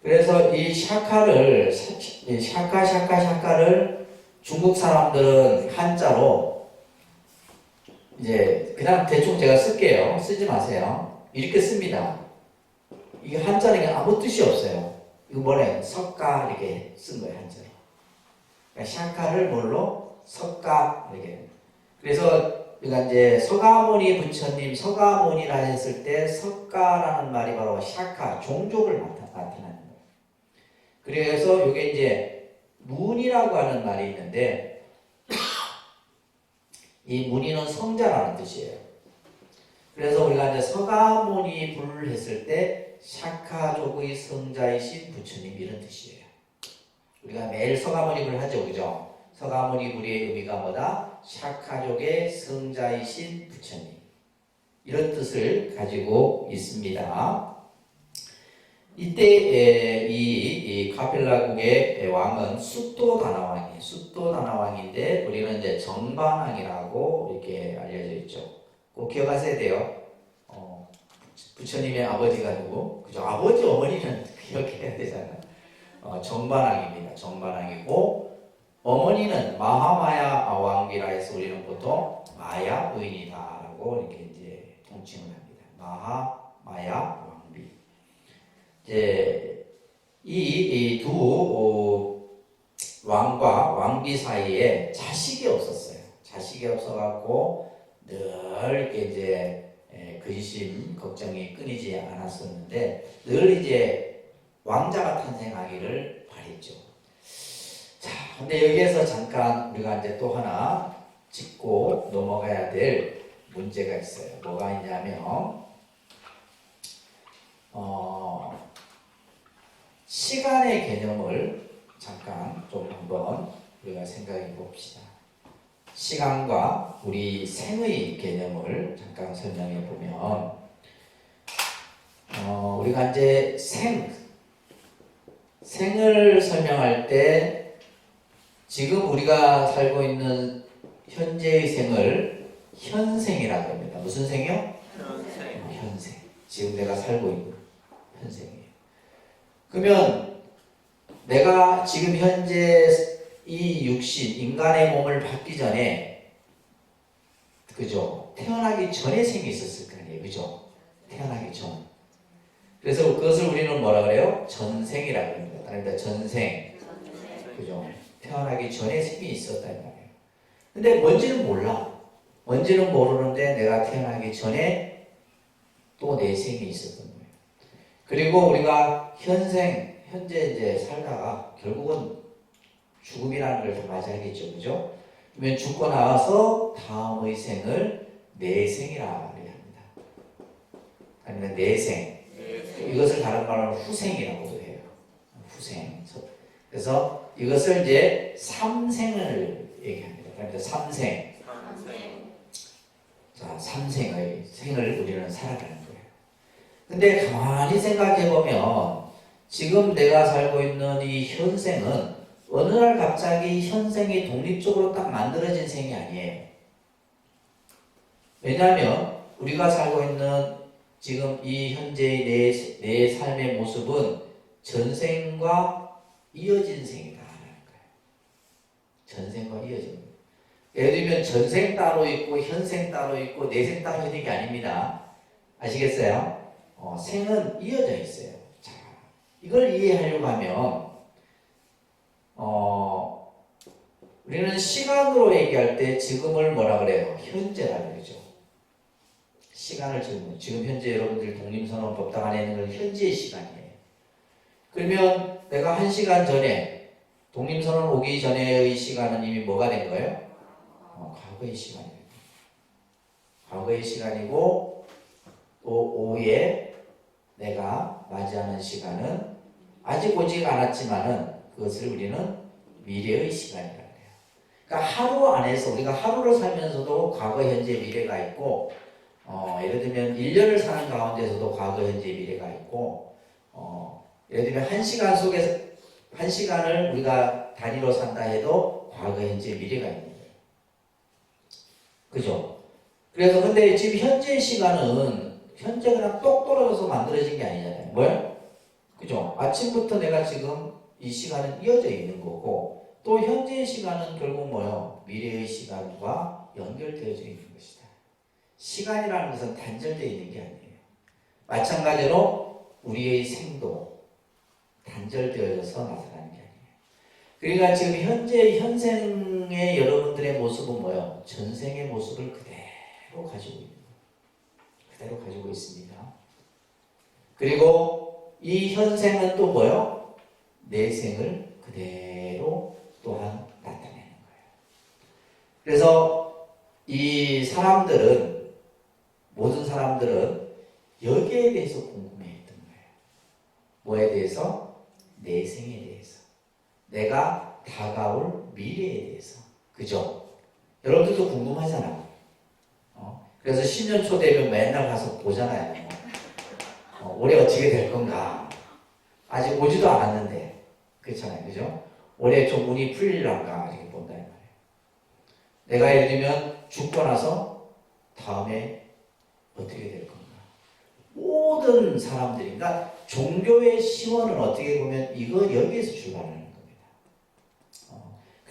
그래서 이 샤카를 중국 사람들은 한자로 이제 그냥 대충 제가 쓸게요. 쓰지 마세요. 이렇게 씁니다. 이게 한자는 아무 뜻이 없어요. 이거 뭐래? 석가 이렇게 쓴 거예요, 한자로. 그러니까 샤카를 뭘로? 석가 이렇게. 그래서 우리가 이제 서가모니 부처님, 서가모니라 했을 때 석가라는 말이 바로 샤카, 종족을 나타나는 거예요. 그래서 이게 이제 문이라고 하는 말이 있는데 이 문이는 성자라는 뜻이에요. 그래서 우리가 이제 서가모니 불을 했을 때 샤카족의 성자이신 부처님 이런 뜻이에요. 우리가 매일 서가모니 불을 하죠, 그죠? 서가모니 불의 의미가 뭐다? 샤카족의 성자이신 부처님. 이런 뜻을 가지고 있습니다. 이때 이 카필라국의 왕은 숫도다나왕이에요. 숫도다나왕인데 우리는 이제 정반왕이라고 이렇게 알려져 있죠. 꼭 기억하셔야 돼요. 부처님의 아버지가 누구? 그죠? 아버지 어머니는 기억해야 되잖아요. 정반왕입니다. 정반왕이고 어머니는 마하마야 왕비라 해서 우리는 보통 마야 부인이다라고 이렇게 이제 통칭을 합니다. 마하마야 왕비. 이제 이 두 왕과 왕비 사이에 자식이 없었어요. 자식이 없어갖고 늘 이렇게 이제 근심 걱정이 끊이지 않았었는데 늘 이제 왕자가 탄생하기를 바랬죠. 자, 근데 여기에서 잠깐 우리가 이제 또 하나 짚고 넘어가야 될 문제가 있어요. 뭐가 있냐면 시간의 개념을 잠깐 좀 한번 우리가 생각해 봅시다. 시간과 우리 생의 개념을 잠깐 설명해 보면 우리가 이제 생을 설명할 때 지금 우리가 살고 있는 현재의 생을 현생이라고 합니다. 무슨 생이요? 현생. 지금 내가 살고 있는 현생이에요. 그러면 내가 지금 현재 이 육신, 인간의 몸을 받기 전에, 그죠? 태어나기 전에 생이 있었을 거 아니에요. 그죠? 태어나기 전. 그래서 그것을 우리는 뭐라 그래요? 전생이라고 합니다. 그러니까 전생. 그죠? 태어나기 전에 생이 있었단 말이에요. 근데 뭔지는 몰라. 뭔지는 모르는데 내가 태어나기 전에 또 내 생이 있었던 거예요. 그리고 우리가 현재 이제 살다가 결국은 죽음이라는 걸 다 맞이하겠죠. 그죠? 그러면 죽고 나와서 다음의 생을 내생이라 합니다. 아니면 내생. 이것을 다른 말로 후생이라고도 해요. 후생. 그래서 이것을 이제 삼생을 얘기합니다. 그러니까 삼생. 자, 삼생의 생을 우리는 살아가는 거예요. 근데 가만히 생각해 보면 지금 내가 살고 있는 이 현생은 어느 날 갑자기 현생이 독립적으로 딱 만들어진 생이 아니에요. 왜냐하면 우리가 살고 있는 지금 이 현재의 내 삶의 모습은 전생과 이어진 생이다라는 거예요. 전생과 이어진 거예요. 예를 들면 전생 따로 있고 현생 따로 있고 내생 따로 있는 게 아닙니다. 아시겠어요? 생은 이어져 있어요. 자, 이걸 이해하려고 하면 우리는 시간으로 얘기할 때 지금을 뭐라 그래요? 현재라 그러죠. 시간을 지금 현재 여러분들 독립선언 법당 안에 있는 건 현재의 시간이에요. 그러면 내가 1시간 전에 독립선언 오기 전에의 시간은 이미 뭐가 된 거예요? 과거의 시간이에요. 과거의 시간이고 또 오후에 내가 맞이하는 시간은 아직 오지 않았지만은 그것을 우리는 미래의 시간이라고 해요. 그러니까 하루 안에서 우리가 하루를 살면서도 과거, 현재, 미래가 있고 예를 들면 1년을 사는 가운데서도 과거, 현재, 미래가 있고 예를 들면 1시간 속에서 1시간을 우리가 단위로 산다 해도 과거, 현재, 미래가 있는 거예요. 그죠? 그래서 근데 지금 현재 시간은 현재 그냥 똑 떨어져서 만들어진 게 아니잖아요. 뭐야? 그죠? 아침부터 내가 지금 이 시간은 이어져 있는 거고 또 현재의 시간은 결국 뭐요? 미래의 시간과 연결되어져 있는 것이다. 시간이라는 것은 단절되어 있는 게 아니에요. 마찬가지로 우리의 생도 단절되어져서 나타나는 게 아니에요. 그러니까 지금 현재 현생의 여러분들의 모습은 뭐예요? 전생의 모습을 그대로 가지고 있는 거예요. 그대로 가지고 있습니다. 그리고 이 현생은 또 뭐예요? 내생을 그대로 또한 나타내는 거예요. 그래서 이 사람들은 모든 사람들은 여기에 대해서 궁금해했던 거예요. 뭐에 대해서? 내생에 대해서. 내가 다가올 미래에 대해서. 그죠? 여러분들도 궁금하잖아요. 그래서 신년 초 되면 맨날 가서 보잖아요. 올해 어떻게 될 건가? 아직 오지도 않았는데. 그렇잖아요. 그죠? 올해 좀 운이 풀릴란가? 이렇게 본다. 말이에요. 내가 예를 들면 죽고 나서 다음에 어떻게 될 건가? 모든 사람들이, 그러니까 종교의 시원은 어떻게 보면 여기에서 출발하는 겁니다.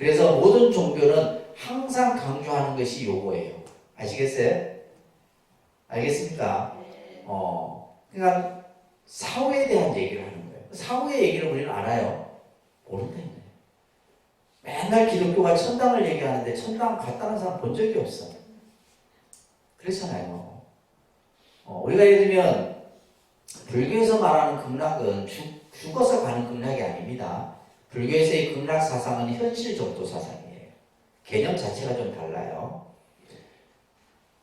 그래서 모든 종교는 항상 강조하는 것이 요거예요. 아시겠어요? 알겠습니까? 그러니까 사후에 대한 얘기를 하는 거예요. 사후의 얘기를 우리는 알아요? 모른다는 거예요. 맨날 기독교가 천당을 얘기하는데 천당 갔다는 사람 본 적이 없어. 그렇잖아요. 우리가 예를 들면 불교에서 말하는 극락은 죽어서 가는 극락이 아닙니다. 불교에서의 극락 사상은 현실 정도 사상이에요. 개념 자체가 좀 달라요.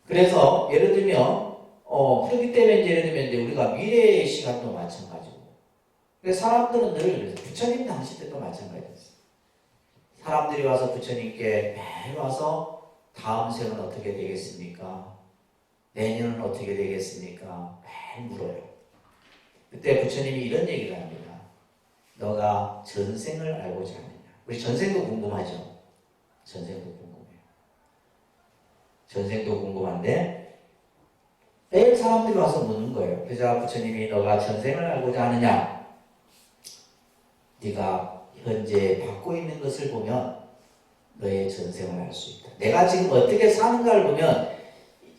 그래서 예를 들면 그렇기 때문에 예를 들면 이제 우리가 미래의 시간도 마찬가지고. 그래서 사람들은 늘 부처님 당시 때도 마찬가지였어요. 사람들이 와서 부처님께 매일 와서 다음 생은 어떻게 되겠습니까? 내년은 어떻게 되겠습니까? 매일 물어요. 그때 부처님이 이런 얘기를 합니다. 너가 전생을 알고자 하느냐? 우리 전생도 궁금하죠? 전생도 궁금해요. 전생도 궁금한데 매일 사람들이 와서 묻는 거예요. 그래서 부처님이 너가 전생을 알고자 하느냐? 네가 현재 받고 있는 것을 보면 너의 전생을 알 수 있다. 내가 지금 어떻게 사는가를 보면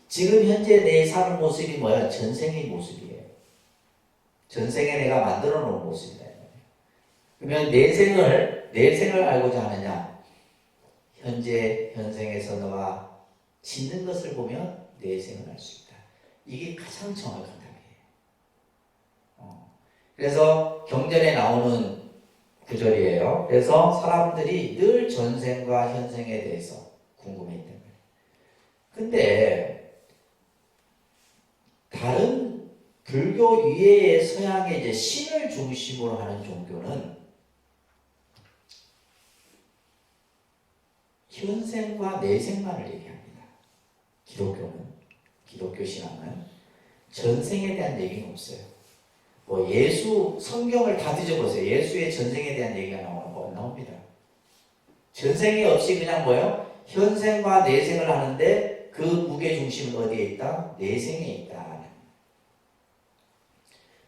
지금 현재 내 사는 모습이 뭐야? 전생의 모습이에요. 전생에 내가 만들어 놓은 모습이다. 그러면 내 생을 알고자 하느냐? 현생에서 너가 짓는 것을 보면 내 생을 알 수 있다. 이게 가장 정확한 답이에요. 그래서 경전에 나오는 구절이에요. 그래서 사람들이 늘 전생과 현생에 대해서 궁금해했단 말이에요. 근데 다른 불교 이외의 서양의 이제 신을 중심으로 하는 종교는 현생과 내생만을 얘기합니다. 기독교 신앙은 전생에 대한 얘기는 없어요. 뭐 예수 성경을 다 뒤져보세요. 예수의 전생에 대한 얘기가 나옵니다. 전생이 없이 그냥 뭐예요? 현생과 내생을 하는데 그 무게 중심은 어디에 있다? 내생에 있다.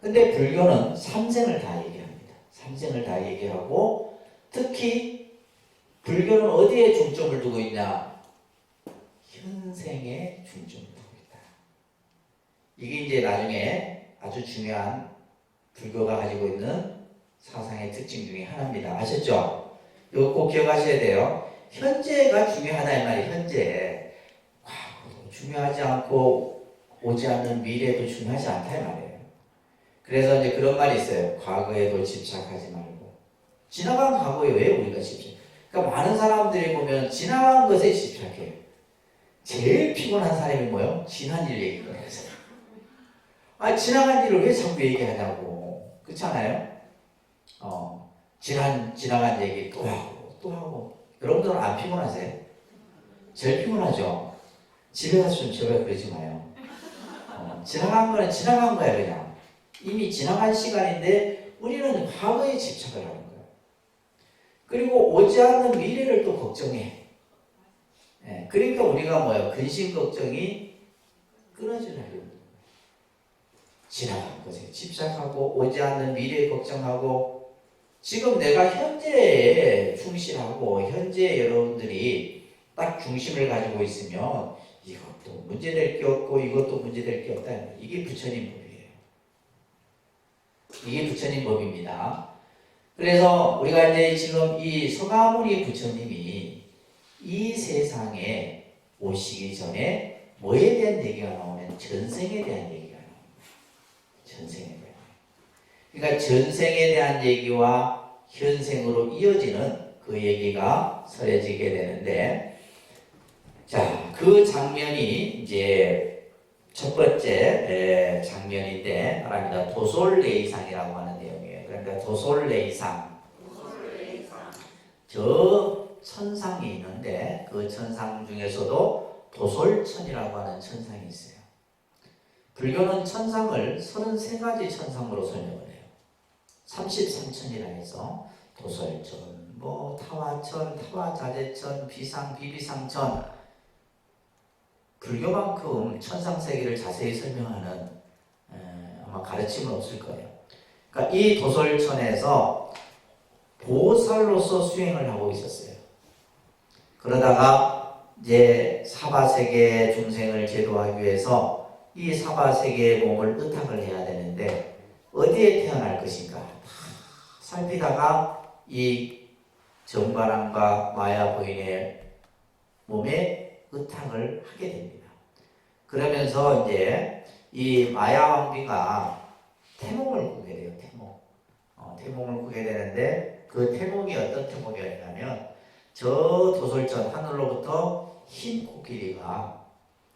근데 불교는 삼생을 다 얘기합니다. 삼생을 다 얘기하고 특히 불교는 어디에 중점을 두고 있냐? 현생에 중점을 두고 있다. 이게 이제 나중에 아주 중요한 불교가 가지고 있는 사상의 특징 중에 하나입니다. 아셨죠? 이거 꼭 기억하셔야 돼요. 현재가 중요하다 이 말이에요. 현재. 과거도 중요하지 않고 오지 않는 미래도 중요하지 않다 이 말이에요. 그래서 이제 그런 말이 있어요. 과거에도 집착하지 말고. 지나간 과거에 왜 우리가 집착? 그러니까 많은 사람들이 보면 지나간 것에 집착해요. 제일 피곤한 사람이 뭐예요? 지난 일 얘기거든요. 지나간 일을 왜 자꾸 얘기하냐고. 그렇지 않아요? 지나간 얘기 또 하고. 여러분들은 안 피곤하세요? 제일 피곤하죠? 집에 가서 좀 제발 그러지 마요. 지나간 거는 지나간 거야, 그냥. 이미 지나간 시간인데 우리는 과거에 집착을 하는 거예요. 그리고 오지 않는 미래를 또 걱정해. 그러니까 우리가 뭐예요? 근심 걱정이 끊어지려고. 지나간 것에 집착하고 오지 않는 미래에 걱정하고 지금 내가 현재에 충실하고 현재 여러분들이 딱 중심을 가지고 있으면 이것도 문제될 게 없고 이것도 문제될 게 없다. 이게 부처님 법이에요. 이게 부처님 법입니다. 그래서 우리가 이제 지금 이 서가모니 부처님이 이 세상에 오시기 전에 뭐에 대한 얘기가 나오면 전생에 대한 얘기가 전생에 대한. 그러니까 전생에 대한 얘기와 현생으로 이어지는 그 얘기가 설해지게 되는데, 자, 그 장면이 이제 첫 번째 장면인데, 말합니다. 도솔레이상이라고 하는 내용이에요. 그러니까 도솔레이상. 저 천상이 있는데, 그 천상 중에서도 도솔천이라고 하는 천상이 있어요. 불교는 천상을 33가지 천상으로 설명을 해요. 33천이라 해서 도솔천, 타화천, 타화자재천, 비상, 비비상천. 불교만큼 천상 세계를 자세히 설명하는 아마 가르침은 없을 거예요. 그러니까 이 도솔천에서 보살로서 수행을 하고 있었어요. 그러다가 이제 사바세계 중생을 제도하기 위해서 이 사바세계의 몸을 의탁을 해야 되는데 어디에 태어날 것인가 살피다가 이 정바람과 마야 부인의 몸에 의탁을 하게 됩니다. 그러면서 이제 이 마야 왕비가 태몽을 꾸게 돼요. 태몽을 꾸게 되는데 그 태몽이 어떤 태몽이었냐면 저 도솔전 하늘로부터 흰 코끼리가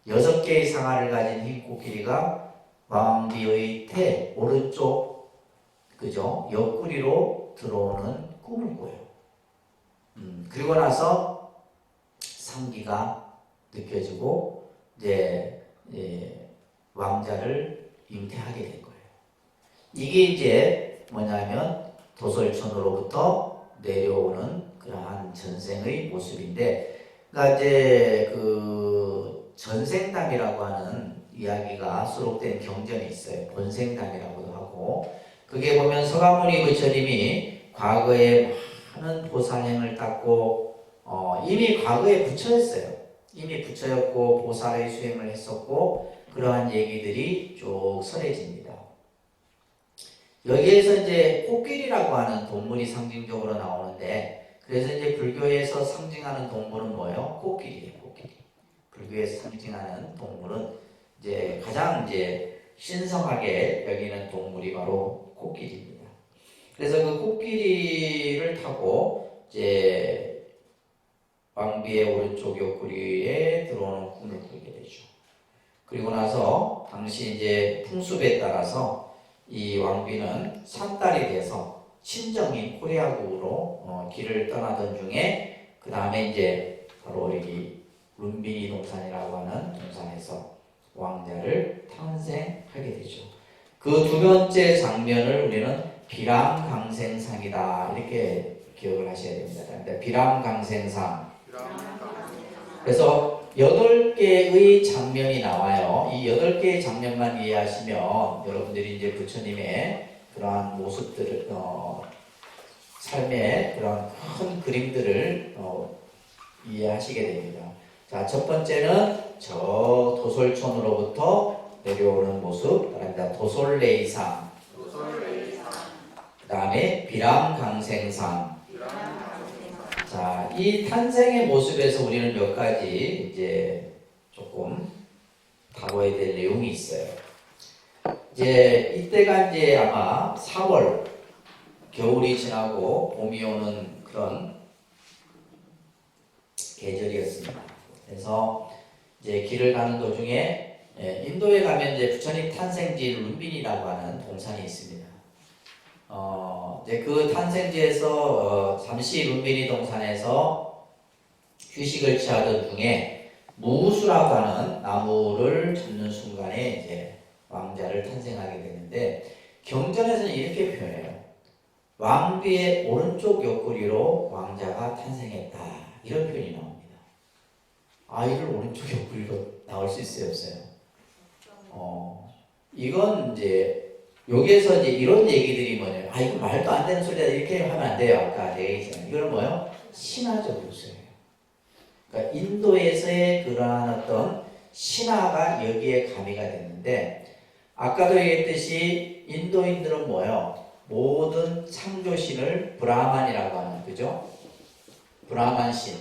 6개의 상아를 가진 흰 코끼리가 왕비의 태 오른쪽 그죠 옆구리로 들어오는 꿈을 꿔요. 그리고 나서 상기가 느껴지고 이제 왕자를 잉태하게 된 거예요. 이게 이제 뭐냐면 도솔천으로부터 내려오는 그러한 전생의 모습인데, 그러니까 이제 그 전생담이라고 하는 이야기가 수록된 경전이 있어요. 본생담이라고도 하고, 그게 보면 서가모니 부처님이 과거에 많은 보살행을 닦고 이미 과거에 부처였어요. 이미 부처였고 보살의 수행을 했었고 그러한 얘기들이 쭉 설해집니다. 여기에서 이제 코끼리라고 하는 동물이 상징적으로 나오는데, 그래서 이제 불교에서 상징하는 동물은 뭐예요? 코끼리예요, 코끼리. 불교에서 상징하는 동물은 이제 가장 이제 신성하게 여기는 동물이 바로 코끼리입니다. 그래서 그 코끼리를 타고 이제 왕비의 오른쪽 옆구리에 들어오는 꿈을 꾸게 되죠. 그리고 나서 당시 이제 풍습에 따라서 이 왕비는 산딸이 돼서 친정인 코리아국으로 길을 떠나던 중에 그 다음에 이제 바로 여기 룸비니 동산이라고 하는 동산에서 왕자를 탄생하게 되죠. 그 두 번째 장면을 우리는 비람강생상이다 이렇게 기억을 하셔야 됩니다. 비람강생상. 그래서 8개의 장면이 나와요. 이 8개의 장면만 이해하시면 여러분들이 이제 부처님의 그러한 모습들을 삶의 그런 큰 그림들을 이해하시게 됩니다. 자, 첫 번째는 저 도솔촌으로부터 내려오는 모습, 그다음에 도솔레이상, 그 다음에 비람강생상. 자, 이 탄생의 모습에서 우리는 몇 가지 이제 조금 다뤄야 될 내용이 있어요. 이제 이때가 이제 아마 4월, 겨울이 지나고 봄이 오는 그런 계절이었습니다. 그래서 이제 길을 가는 도중에 인도에 가면 이제 부처님 탄생지 룸빈이라고 하는 동산이 있습니다. 이제 그 탄생지에서 잠시 룸빈이 동산에서 휴식을 취하던 중에 무수라고 하는 나무를 젓는 순간에 이제 왕자를 탄생하게 되는데, 경전에서는 이렇게 표현해요. 왕비의 오른쪽 옆구리로 왕자가 탄생했다, 이런 표현이 나옵니다. 아이를 오른쪽 옆구리로 나올 수 있어요, 없어요? 이건 이제 여기에서 이제 이런 얘기들이 뭐냐면, 이거 말도 안 되는 소리다 이렇게 하면 안 돼요. 아까 내가 얘기했잖아요. 이거는 뭐예요? 신화적 요소예요. 그러니까 인도에서의 그러한 어떤 신화가 여기에 가미가 됐는데, 아까도 얘기했듯이 인도인들은 뭐예요? 모든 창조신을 브라만이라고 하는, 그죠? 브라만신,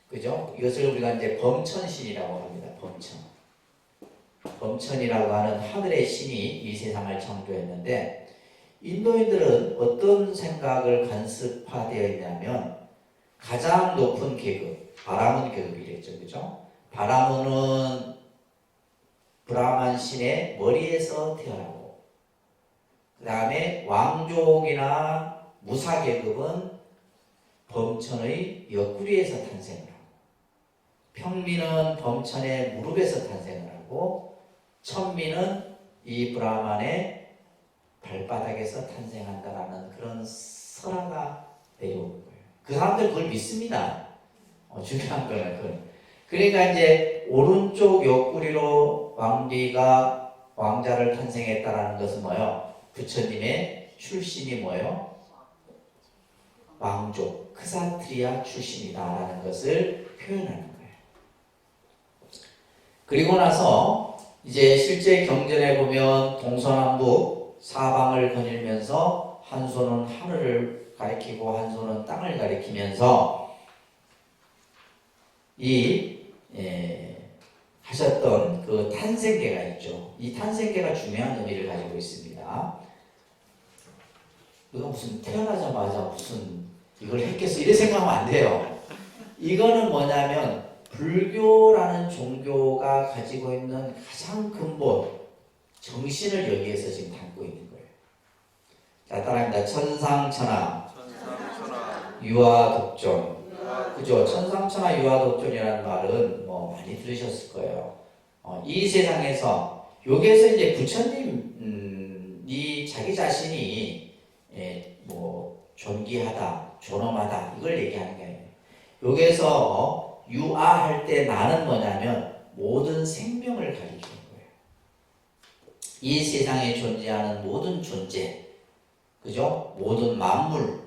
그죠? 이것을 우리가 이제 범천신이라고 합니다. 범천이라고 하는 하늘의 신이 이 세상을 창조했는데, 인도인들은 어떤 생각을 간습화되어 있냐면, 가장 높은 계급, 바라문 계급이랬죠, 그죠? 바라문은 브라만 신의 머리에서 태어나고, 그 다음에 왕족이나 무사 계급은 범천의 옆구리에서 탄생을 하고, 평민은 범천의 무릎에서 탄생을 하고, 천민은 이 브라만의 발바닥에서 탄생한다라는 그런 설화가 내려오는 거예요. 그 사람들 그걸 믿습니다. 중요한 거는 그건. 그러니까 이제 오른쪽 옆구리로 왕비가 왕자를 탄생했다라는 것은 뭐예요? 부처님의 출신이 뭐예요? 왕족 크사트리아 출신이다라는 것을 표현하는 거예요. 그리고 나서 이제 실제 경전에 보면 동서남북 사방을 거닐면서 한 손은 하늘을 가리키고 한 손은 땅을 가리키면서 하셨던 그 탄생계가 있죠. 이 탄생계가 중요한 의미를 가지고 있습니다. 이거 무슨 태어나자마자 무슨 이걸 했겠어 이렇게 생각하면 안 돼요. 이거는 뭐냐면 불교라는 종교가 가지고 있는 가장 근본 정신을 여기에서 지금 담고 있는 거예요. 자, 따라합니다. 천상천하 유아독존. 그죠? 천상천하 유아독존이라는 말은 뭐 많이 들으셨을 거예요. 이 세상에서 여기에서 이제 부처님이 자기 자신이 뭐 존귀하다, 존엄하다 이걸 얘기하는 게 아니에요. 여기에서 유아할 때 나는 뭐냐면 모든 생명을 가리키는 거예요. 이 세상에 존재하는 모든 존재, 그죠? 모든 만물,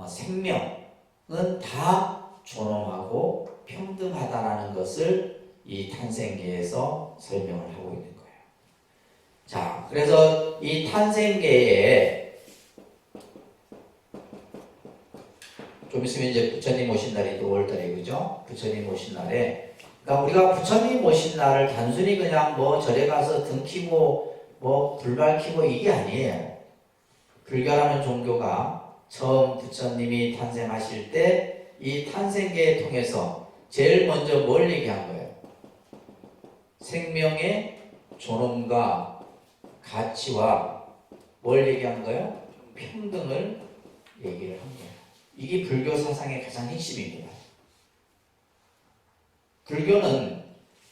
생명은 다 존엄하고 평등하다라는 것을 이 탄생계에서 설명을 하고 있는 거예요. 자, 그래서 이 탄생계에 좀 있으면 이제 부처님 오신 날이 5월달에 그죠? 부처님 오신 날에 그러니까 우리가 부처님 오신 날을 단순히 그냥 뭐 절에 가서 등 키고 뭐 불 밝히고 이게 아니에요. 불교라는 종교가 처음 부처님이 탄생하실 때 이 탄생계를 통해서 제일 먼저 뭘 얘기한 거예요? 생명의 존엄과 가치와 뭘 얘기한 거예요? 평등을 얘기를 한 거예요. 이게 불교 사상의 가장 핵심입니다. 불교는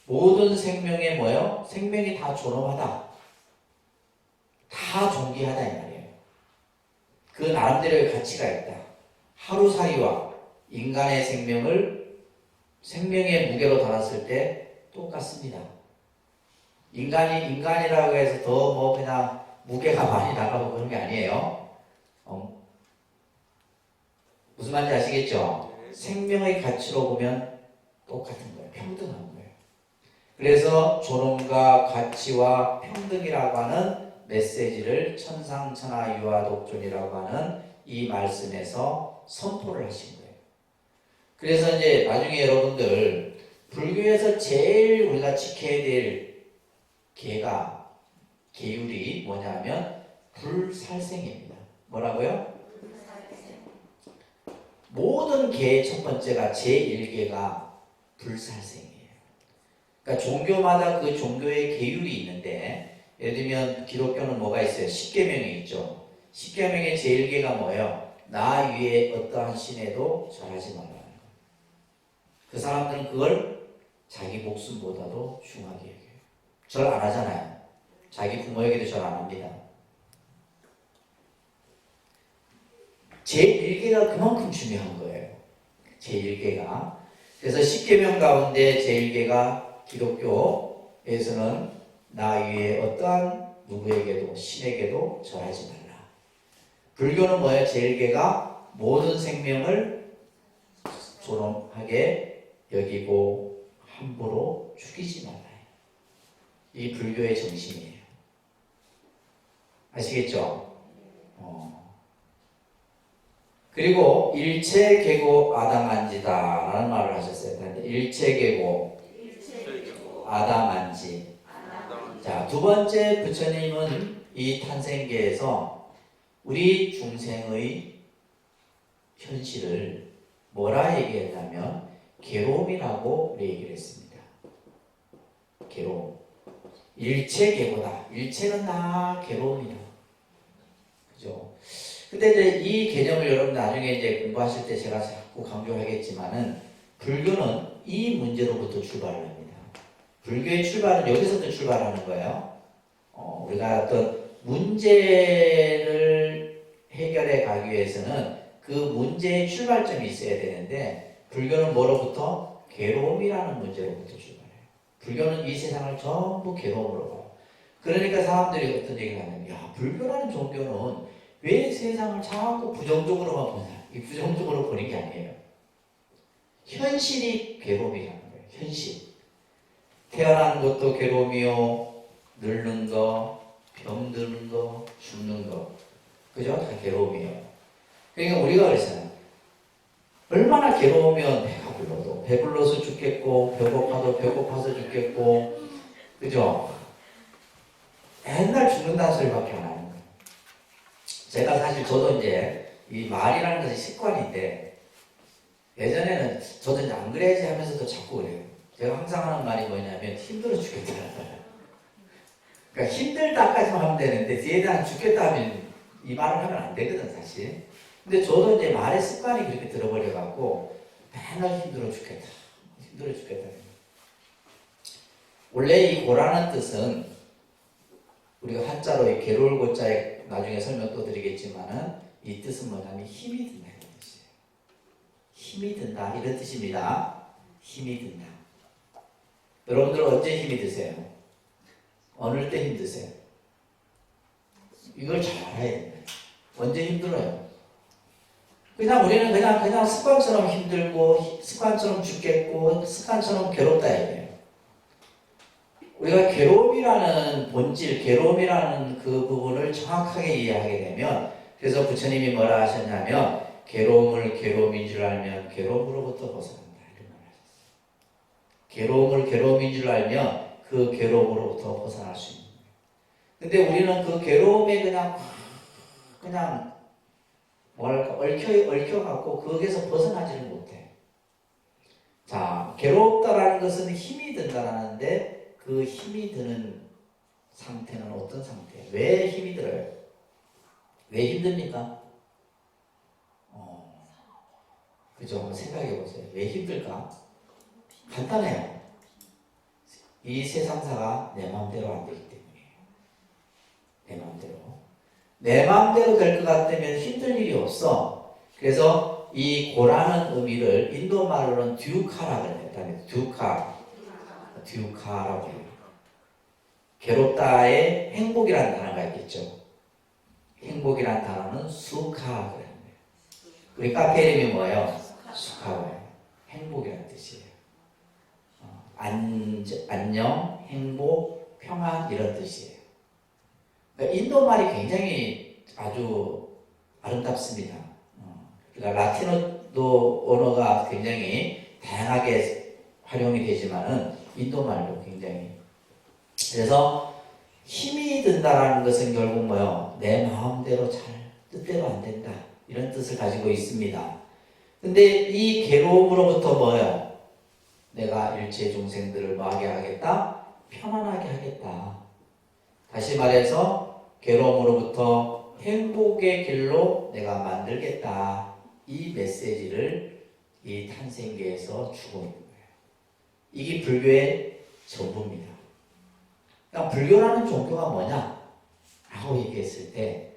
모든 생명의 뭐예요? 생명이 다 존엄하다. 다 존귀하다 이 말이에요. 그 나름대로의 가치가 있다. 하루살이와 인간의 생명의 무게로 달았을 때 똑같습니다. 인간이라고 해서 더 뭐 그냥 무게가 많이 나가고 그런 게 아니에요. 무슨 말인지 아시겠죠? 생명의 가치로 보면 똑같은 거예요. 평등한 거예요. 그래서 존엄과 가치와 평등이라고 하는 메시지를 천상천하 유아독존이라고 하는 이 말씀에서 선포를 하신 거예요. 그래서 이제 나중에 여러분들 불교에서 제일 우리가 지켜야 될 계율이 뭐냐면 불살생입니다. 뭐라고요? 모든 계의 첫 번째가 제1계가 불살생이에요. 그러니까 종교마다 그 종교의 계율이 있는데 예를 들면 기독교는 뭐가 있어요? 십계명이 있죠. 십계명의 제1계가 뭐예요? 나 위에 어떠한 신에도 절하지 말라. 그 사람들은 그걸 자기 목숨보다도 중하게 여겨요. 절 안 하잖아요. 자기 부모에게도 절 안 합니다. 제1계가 그만큼 중요한 거예요. 제1계가. 그래서 10계명 가운데 제1계가 기독교에서는 나 위에 어떠한 누구에게도 신에게도 절하지 말라. 불교는 뭐예요? 제1계가 모든 생명을 존엄하게 여기고 함부로 죽이지 말라. 이 불교의 정신이에요. 아시겠죠? 그리고 일체계고 아담한지다라는 말을 하셨어요. 일체계고 아담한지. 자, 두 번째 부처님은 이 탄생계에서 우리 중생의 현실을 뭐라 얘기했냐면 괴로움이라고 얘기를 했습니다. 괴로움. 일체계보다. 일체는 다 괴로움이다. 그죠? 근데 이제 이 개념을 여러분 나중에 이제 공부하실 때 제가 자꾸 강조하겠지만은 불교는 이 문제로부터 출발을 합니다. 불교의 출발은 여기서부터 출발하는 거예요. 우리가 어떤 문제를 해결해 가기 위해서는 그 문제의 출발점이 있어야 되는데 불교는 뭐로부터? 괴로움이라는 문제로부터 출발해요. 불교는 이 세상을 전부 괴로움으로 봐요. 그러니까 사람들이 어떤 얘기를 하냐면 야, 불교라는 종교는 왜 세상을 자꾸 부정적으로만 보냐. 이 부정적으로 보는 게 아니에요. 현실이 괴로움이라는 거예요. 현실. 태어난 것도 괴로움이요. 늙는 거, 병드는 거, 죽는 거. 그죠? 다 괴로움이에요. 그러니까 우리가 그랬어요. 얼마나 괴로우면 배가 불러도 배불러서 죽겠고 배고파도 배고파서 죽겠고 그죠? 맨날 죽는다는 소리밖에 안 하는 거예요. 제가 사실 저도 이제 이 말이라는 것이 습관인데 예전에는 저도 이제 안 그래야지 하면서도 자꾸 그래요. 제가 항상 하는 말이 뭐냐면 힘들어 죽겠다는 거예요. 그러니까 힘들다까지만 하면 되는데 뒤에 대한 죽겠다 하면 이 말을 하면 안 되거든 사실. 근데 저도 이제 말의 습관이 그렇게 들어버려갖고 맨날 힘들어 죽겠다. 힘들어 죽겠다. 원래 이 고라는 뜻은 우리가 한자로 이 괴로울 고자에 나중에 설명 또 드리겠지만은 이 뜻은 뭐냐면 힘이 든다 이런 뜻이에요. 힘이 든다 이런 뜻입니다. 힘이 든다. 여러분들 언제 힘이 드세요? 어느 때 힘드세요? 이걸 잘 알아야 됩니다. 언제 힘들어요? 그냥 우리는 그냥 습관처럼 힘들고 습관처럼 죽겠고 습관처럼 괴롭다 이거예요. 우리가 괴로움이라는 본질, 괴로움이라는 그 부분을 정확하게 이해하게 되면 그래서 부처님이 뭐라 하셨냐면 괴로움을 괴로움인 줄 알면 괴로움으로부터 벗어난다 이런 말을 하셨어요. 괴로움을 괴로움인 줄 알면 그 괴로움으로부터 벗어날 수 있는 거예요. 근데 우리는 그 괴로움에 그냥 뭐랄까 얽혀갖고 거기에서 벗어나지를 못해. 자, 괴롭다라는 것은 힘이 든다라는데 그 힘이 드는 상태는 어떤 상태예요? 왜 힘이 들어요? 왜 힘듭니까? 그죠? 한번 생각해 보세요. 왜 힘들까? 간단해요. 이 세상사가 내 마음대로 안 되기 때문이에요. 내 마음대로. 내 마음대로 될 것 같으면 힘들 일이 없어. 그래서 이 고라는 의미를 인도 말로는 듀카라고 해요. 듀카라고 해요. 괴롭다에 행복이라는 단어가 있겠죠. 행복이라는 단어는 수카라고 해요. 우리 카페 이름이 뭐예요? 수카예요. 행복이라는 뜻이에요. 안녕, 행복, 평안 이런 뜻이에요. 그러니까 인도 말이 굉장히 아주 아름답습니다. 그러니까 라틴어도 언어가 굉장히 다양하게 활용이 되지만은 인도 말도 굉장히 그래서 힘이 든다라는 것은 결국 뭐요? 내 마음대로 잘 뜻대로 안 된다 이런 뜻을 가지고 있습니다. 근데 이 괴로움으로부터 뭐예요? 내가 일체 중생들을 뭐하게 하겠다? 편안하게 하겠다. 다시 말해서 괴로움으로부터 행복의 길로 내가 만들겠다. 이 메시지를 이 탄생계에서 주고 있는 거예요. 이게 불교의 전부입니다. 그러니까 불교라는 종교가 뭐냐? 라고 얘기했을 때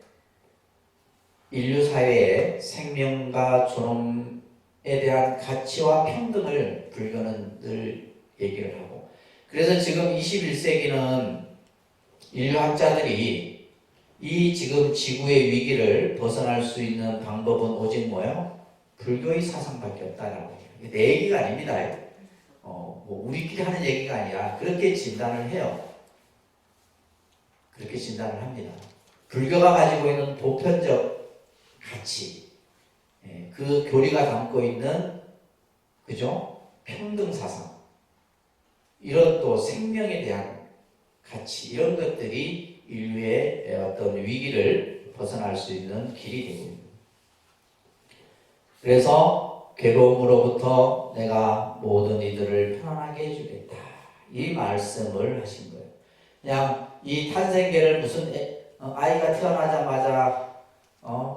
인류 사회의 생명과 존엄에 대한 가치와 평등을 불교는 늘 얘기를 하고 그래서 지금 21세기는 인류학자들이 이 지금 지구의 위기를 벗어날 수 있는 방법은 오직 뭐예요? 불교의 사상밖에 없다라고 해요. 이게 내 얘기가 아닙니다. 뭐 우리끼리 하는 얘기가 아니라 그렇게 진단을 해요. 그렇게 진단을 합니다. 불교가 가지고 있는 보편적 가치, 그 교리가 담고 있는 그죠? 평등 사상, 이런 또 생명에 대한 가치 이런 것들이 인류의 어떤 위기를 벗어날 수 있는 길이 되고 있습니다. 그래서 괴로움으로부터 내가 모든 이들을 편안하게 해주겠다. 이 말씀을 하신 거예요. 그냥 이 탄생계를 무슨 아이가 태어나자마자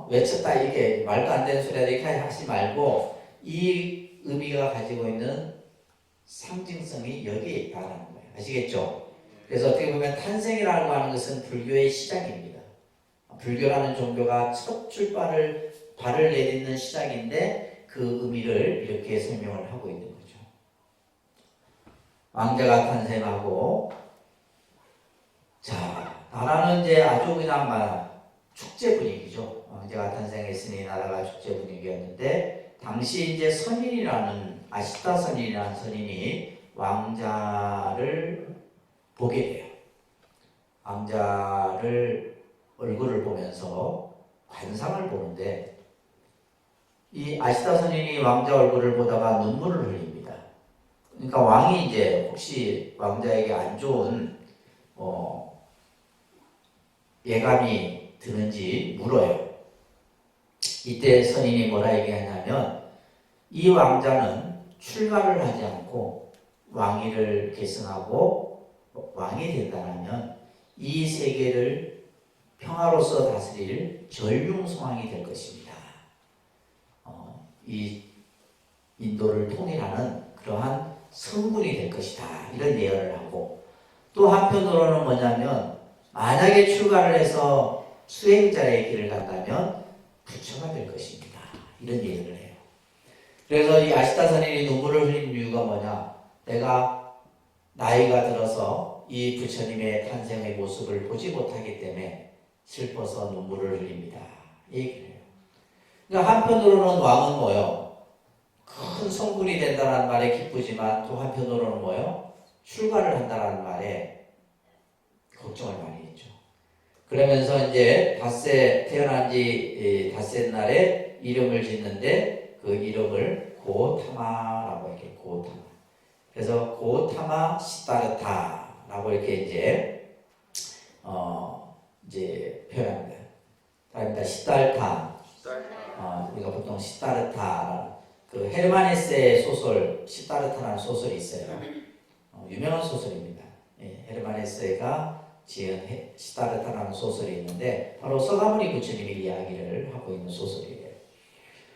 외쳤다 이게 말도 안 되는 소리야 이렇게 하지 말고 이 의미가 가지고 있는 상징성이 여기에 있다는 거예요. 아시겠죠? 그래서 어떻게 보면 탄생이라고 하는 것은 불교의 시작입니다. 불교라는 종교가 첫 발을 내딛는 시작인데 그 의미를 이렇게 설명을 하고 있는 거죠. 왕자가 탄생하고 자 나라는 이제 아주 그냥 축제 분위기죠. 왕제가 탄생했으니 나라가 축제 분위기였는데 당시 이제 선인이라는 아시타 선인이라는 선인이 왕자를 보게 돼요. 왕자를 얼굴을 보면서 관상을 보는데 이 아시타 선인이 왕자 얼굴을 보다가 눈물을 흘립니다. 그러니까 왕이 이제 혹시 왕자에게 안 좋은 예감이 드는지 물어요. 이때 선인이 뭐라 얘기하냐면 이 왕자는 출가를 하지 않고 왕위를 계승하고 왕이 된다면 이 세계를 평화로서 다스릴 전륜성왕이 될 것입니다. 이 인도를 통일하는 그러한 성군이 될 것이다. 이런 예언을 하고 또 한편으로는 뭐냐면 만약에 출가를 해서 수행자의 길을 간다면 부처가 될 것입니다. 이런 예언을 해요. 그래서 이 아시타 선인이 눈물을 흘린 이유가 뭐냐? 내가 나이가 들어서 이 부처님의 탄생의 모습을 보지 못하기 때문에 슬퍼서 눈물을 흘립니다. 이 얘기를 해요. 그러니까 한편으로는 왕은 뭐요? 큰 성군이 된다는 말에 기쁘지만 또 한편으로는 뭐요? 출가를 한다는 말에 걱정을 많이 했죠. 그러면서 이제 닷새 태어난 지 닷새 날에 이름을 짓는데 그 이름을 고타마라고 이렇게 고타마. 그래서 고타마 시타르타라고 이렇게 이제 표현합니다. 다음입니다. 시달타. 우리가 보통 시타르타 그 헤르만헤세의 소설 시타르타라는 소설이 있어요. 유명한 소설입니다. 헤르만헤세가 지은 시타르타라는 소설이 있는데 바로 서가모니 부처님의 이야기를 하고 있는 소설이에요.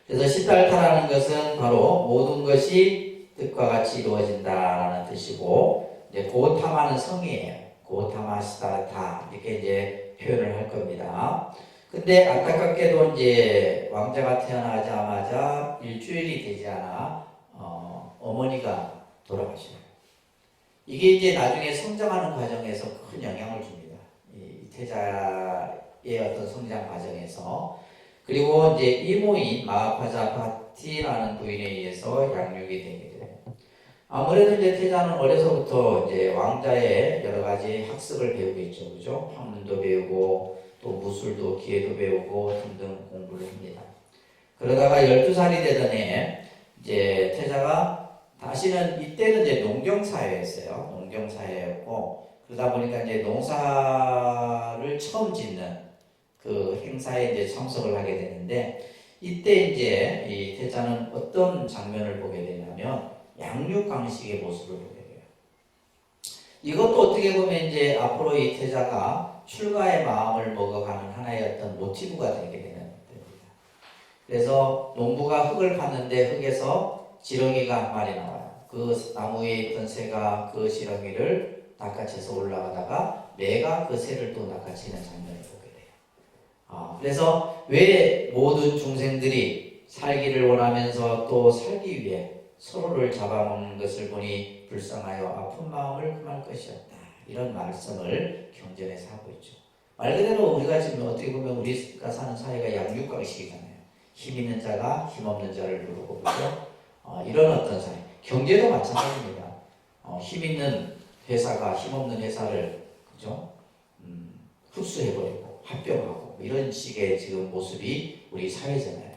그래서 시타르타라는 것은 바로 모든 것이 뜻과 같이 이루어진다라는 뜻이고 이제 고타마는 성이에요. 고타마 시타르타 이렇게 이제 표현을 할 겁니다. 근데 안타깝게도 이제 왕자가 태어나자마자 일주일이 되지 않아 어머니가 돌아가셔요. 이게 이제 나중에 성장하는 과정에서 큰 영향을 줍니다. 이 태자의 어떤 성장 과정에서. 그리고 이제 이모인 마하파자파티라는 부인에 의해서 양육이 되게 돼요. 아무래도 이제 태자는 어려서부터 이제 왕자의 여러 가지 학습을 배우겠죠. 그죠? 학문도 배우고 또 무술도 기회도 배우고 등등 공부를 합니다. 그러다가 12살이 되던 해에 이제 태자가 다시는 이때는 이제 농경사회였어요. 농경사회였고 그러다 보니까 이제 농사를 처음 짓는 그 행사에 이제 참석을 하게 되는데 이때 이제 이 태자는 어떤 장면을 보게 되냐면 양육강식의 모습을 보게 돼요. 이것도 어떻게 보면 이제 앞으로 이 태자가 출가의 마음을 먹어가는 하나의 어떤 모티브가 되게 되는 겁니다. 그래서 농부가 흙을 팠는데 흙에서 지렁이가 한 마리 나와요. 그 나무에 있던 새가 그 지렁이를 낚아채서 올라가다가 매가 그 새를 또 낚아채는 장면을 보게 돼요. 그래서 왜 모든 중생들이 살기를 원하면서 또 살기 위해 서로를 잡아먹는 것을 보니 불쌍하여 아픈 마음을 금할 것이었다. 이런 말씀을 경전에서 하고 있죠. 말 그대로 우리가 지금 어떻게 보면 우리가 사는 사회가 양육강식이잖아요. 힘 있는 자가 힘 없는 자를 누르고 그죠? 이런 어떤 사회. 경제도 마찬가지입니다. 힘 있는 회사가 힘 없는 회사를 그죠? 흡수해버리고 합병하고 이런 식의 지금 모습이 우리 사회잖아요.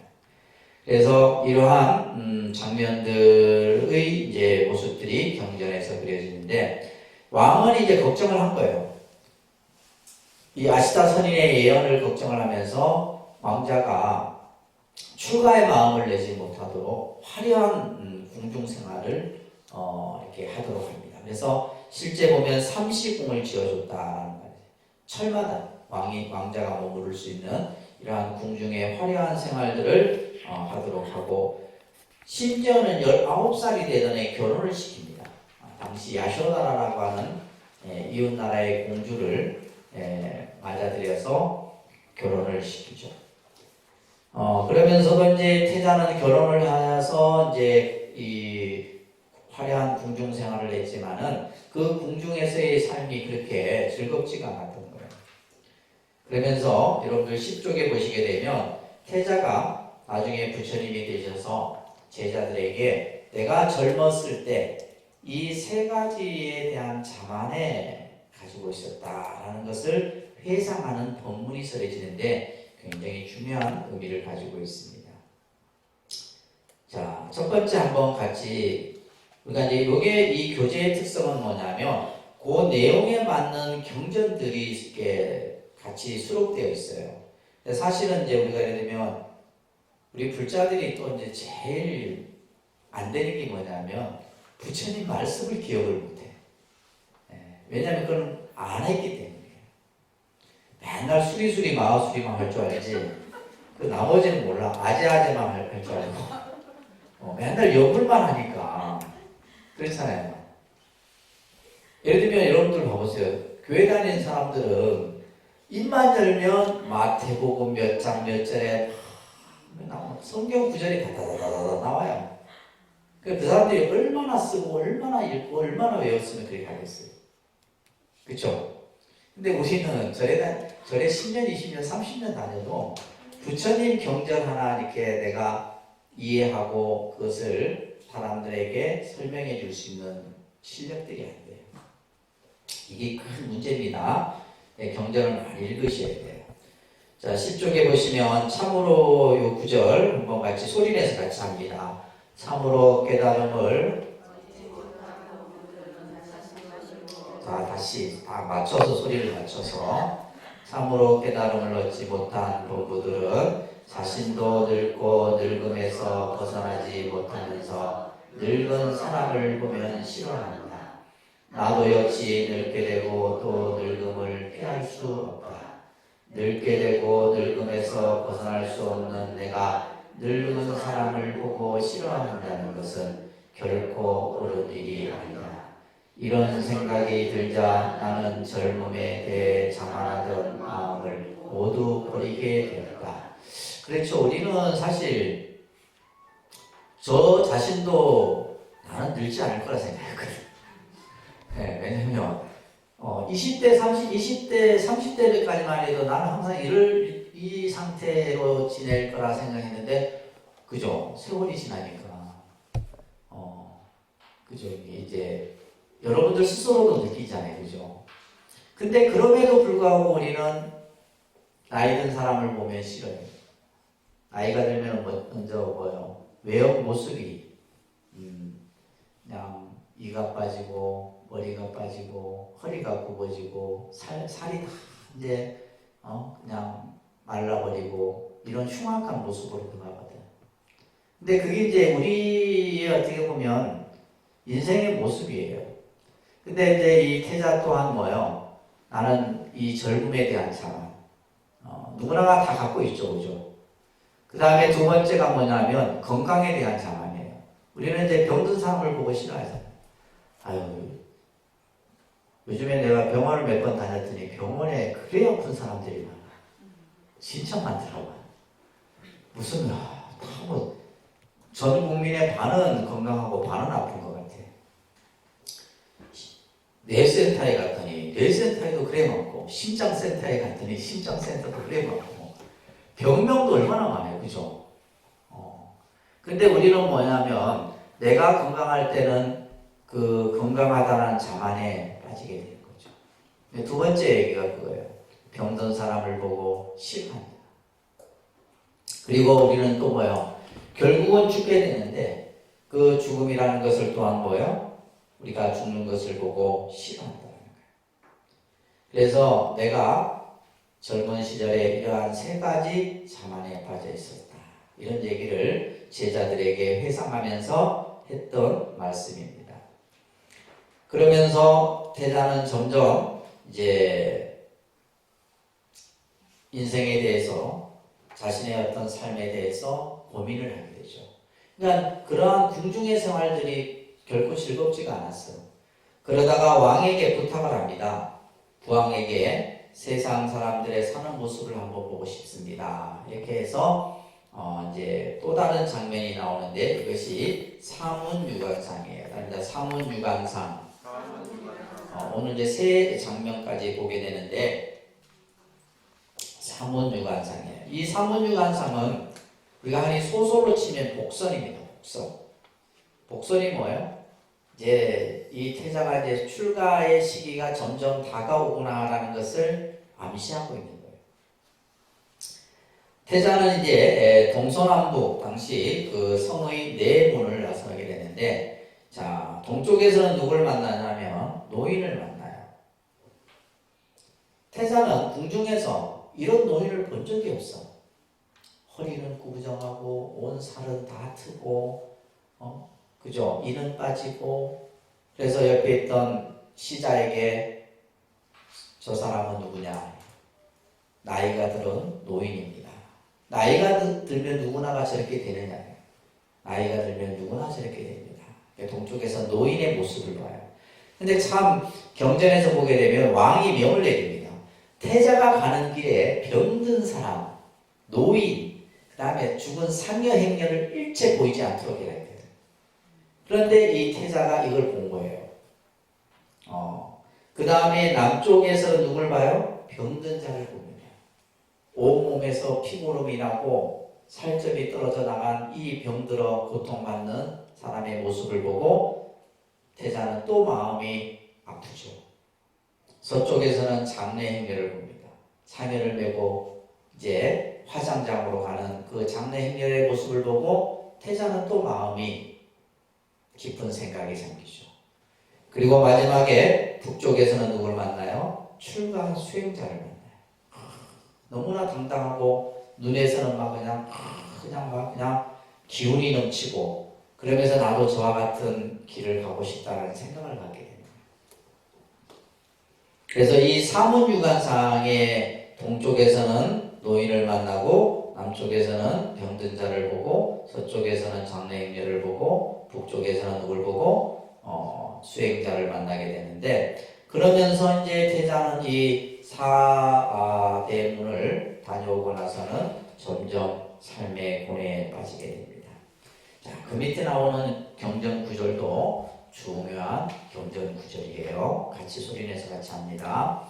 그래서 이러한 장면들의 이제 모습들이 경전에서 그려지는데 왕은 이제 걱정을 한 거예요. 이 아시타 선인의 예언을 걱정을 하면서 왕자가 출가의 마음을 내지 못하도록 화려한 궁중 생활을 이렇게 하도록 합니다. 그래서 실제 보면 삼시궁을 지어줬다는 말이에요. 철마다 왕자가 머무를 수 있는 이러한 궁중의 화려한 생활들을 하도록 하고 심지어는 19살이 되던 해 결혼을 시킵니다. 당시 야쇼다라라고 하는 이웃나라의 공주를 맞아들여서 결혼을 시키죠. 그러면서도 이제 태자는 결혼을 해서 이제 이 화려한 궁중 생활을 했지만은 그 궁중에서의 삶이 그렇게 즐겁지가 않았던 거예요. 그러면서 여러분들 10쪽에 보시게 되면 태자가 나중에 부처님이 되셔서 제자들에게 내가 젊었을 때 이 세 가지에 대한 자만에 가지고 있었다라는 것을 회상하는 본문이 설해지는데 굉장히 중요한 의미를 가지고 있습니다. 자, 첫 번째 한번 같이 우리가 이제 요게 이 교재의 특성은 뭐냐면 그 내용에 맞는 경전들이 이렇게 같이 수록되어 있어요. 근데 사실은 이제 우리가 예를 들면 우리 불자들이 또 이제 제일 안 되는 게 뭐냐면 부처님 말씀을 기억을 못해. 왜냐하면 그건 안 했기 때문에. 맨날 수리수리 마하수리만 할 줄 알지. 그 나머지는 몰라. 아재아재만 할 줄 알고. 맨날 여불만 하니까 그렇잖아요. 예를 들면 여러분들 봐보세요. 교회 다니는 사람들은 입만 열면 마태복음 몇 장 몇 절에 성경 구절이 다다다다다 나와요. 그 사람들이 얼마나 쓰고 얼마나 읽고 얼마나 외웠으면 그렇게 하겠어요. 그렇죠? 근데 우리는 절에 10년, 20년, 30년 다녀도 부처님 경전 하나 이렇게 내가 이해하고 그것을 사람들에게 설명해 줄 수 있는 실력들이 안 돼요. 이게 큰 문제입니다. 경전을 많이 읽으셔야 돼요. 자, 10쪽에 보시면 참으로 요 구절 한번 같이 소리내서 같이 합니다. 참으로 깨달음을 자, 다시 다 맞춰서 소리를 맞춰서 참으로 깨달음을 얻지 못한 부부들은 자신도 늙고 늙음에서 벗어나지 못하면서 늙은 사람을 보면 싫어한다. 나도 역시 늙게 되고 또 늙음을 피할 수 없다. 늙게 되고 늙음에서 벗어날 수 없는 내가 늙은 사람을 보고 싫어한다는 것은 결코 옳은 일이 아니다. 이런 생각이 들자 나는 젊음에 대해 자만하던 마음을 모두 버리게 되었다. 그렇죠. 우리는 사실 저 자신도 나는 늙지 않을 거라 생각했거든. 네, 왜냐면 20대, 30대까지만 해도 나는 항상 이 상태로 지낼 거라 생각했는데, 그죠? 세월이 지나니까, 그죠? 이제 여러분들 스스로도 느끼잖아요, 그죠? 근데 그럼에도 불구하고 우리는 나이 든 사람을 보면 싫어요. 나이가 들면 먼저 뭐요? 외형 모습이 그냥 이가 빠지고 머리가 빠지고 허리가 굽어지고 살이 다 이제 그냥 말라버리고 이런 흉악한 모습으로 변하거든. 근데 그게 이제 우리의 어떻게 보면 인생의 모습이에요. 근데 이제 이 태자 또한 뭐요? 나는 이 젊음에 대한 자만 누구나 다 갖고 있죠, 그죠? 그 다음에 두 번째가 뭐냐면 건강에 대한 자만이에요. 우리는 이제 병든 사람을 보고 싫어하잖아요. 아유, 요즘에 내가 병원을 몇 번 다녔더니 병원에 그래 아픈 사람들이 많아. 진짜 많더라고요. 무슨 전 국민의 반은 건강하고 반은 아픈 것 같아. 뇌센터에 갔더니 뇌센터에도 그래 많고, 심장센터에 갔더니 심장센터도 그래 많고, 병명도 얼마나 많아요, 그죠? 근데 우리는 뭐냐면 내가 건강할 때는 그 건강하다는 자만에 빠지게 되는 거죠. 두 번째 얘기가 그거예요. 병든 사람을 보고 싫어합니다. 그리고 우리는 또 뭐예요? 결국은 죽게 되는데 그 죽음이라는 것을 또한 뭐예요? 우리가 죽는 것을 보고 싫어한다는 거예요. 그래서 내가 젊은 시절에 이러한 세 가지 자만에 빠져 있었다. 이런 얘기를 제자들에게 회상하면서 했던 말씀입니다. 그러면서 태자는 점점 이제 인생에 대해서 자신의 어떤 삶에 대해서 고민을 하게 되죠. 그러니까 그러한 궁중의 생활들이 결코 즐겁지가 않았어요. 그러다가 왕에게 부탁을 합니다. 부왕에게 세상 사람들의 사는 모습을 한번 보고 싶습니다. 이렇게 해서 이제 또 다른 장면이 나오는데 이것이 사문유관상이에요. 그러니까 사문유관상. 오늘 이제 세 장면까지 보게 되는데 삼원유관상이에요. 이 삼원유관상은 우리가 흔히 소설로 치면 복선입니다. 복선. 복선이 뭐예요? 이제 이 태자가 이제 출가의 시기가 점점 다가오구나라는 것을 암시하고 있는 거예요. 태자는 이제 동서남북 당시 그 성의 네 문을 나서게 되는데, 자, 동쪽에서는 누굴 만나냐면 노인을 만나요. 태자는 궁중에서 이런 노인을 본 적이 없어. 허리는 구부정하고 온 살은 다 트고, 그죠? 이는 빠지고. 그래서 옆에 있던 시자에게 저 사람은 누구냐? 나이가 들은 노인입니다. 나이가 들면 누구나가 저렇게 되느냐? 나이가 들면 누구나 저렇게 됩니다. 동쪽에서 노인의 모습을 봐요. 근데 참 경전에서 보게 되면 왕이 명을 내립니다. 태자가 가는 길에 병든 사람, 노인, 그 다음에 죽은 상여 행렬을 일체 보이지 않도록 해야 돼요. 그런데 이 태자가 이걸 본 거예요. 그 다음에 남쪽에서 누굴 봐요? 병든 자를 봅니다. 온몸에서 피고름이 나고 살점이 떨어져 나간 이 병들어 고통받는 사람의 모습을 보고 태자는 또 마음이 아프죠. 서쪽에서는 장례 행렬을 봅니다. 상여를 메고 이제 화장장으로 가는 그 장례 행렬의 모습을 보고 태자는 또 마음이 깊은 생각이 생기죠. 그리고 마지막에 북쪽에서는 누굴 만나요? 출가 수행자를 만나요. 너무나 당당하고 눈에서는 막 그냥 기운이 넘치고, 그러면서 나도 저와 같은 길을 가고 싶다는 생각을 갖게 됩니다. 그래서 이 사문유관상의 동쪽에서는 노인을 만나고, 남쪽에서는 병든 자를 보고, 서쪽에서는 장례행렬을 보고, 북쪽에서는 누굴 보고 수행자를 만나게 되는데, 그러면서 이제 태자는 이 사대문을 다녀오고 나서는 점점 삶의 고뇌에 빠지게 됩니다. 자, 그 밑에 나오는 경전 구절도 중요한 경전 구절이에요. 같이 소리내서 같이 합니다.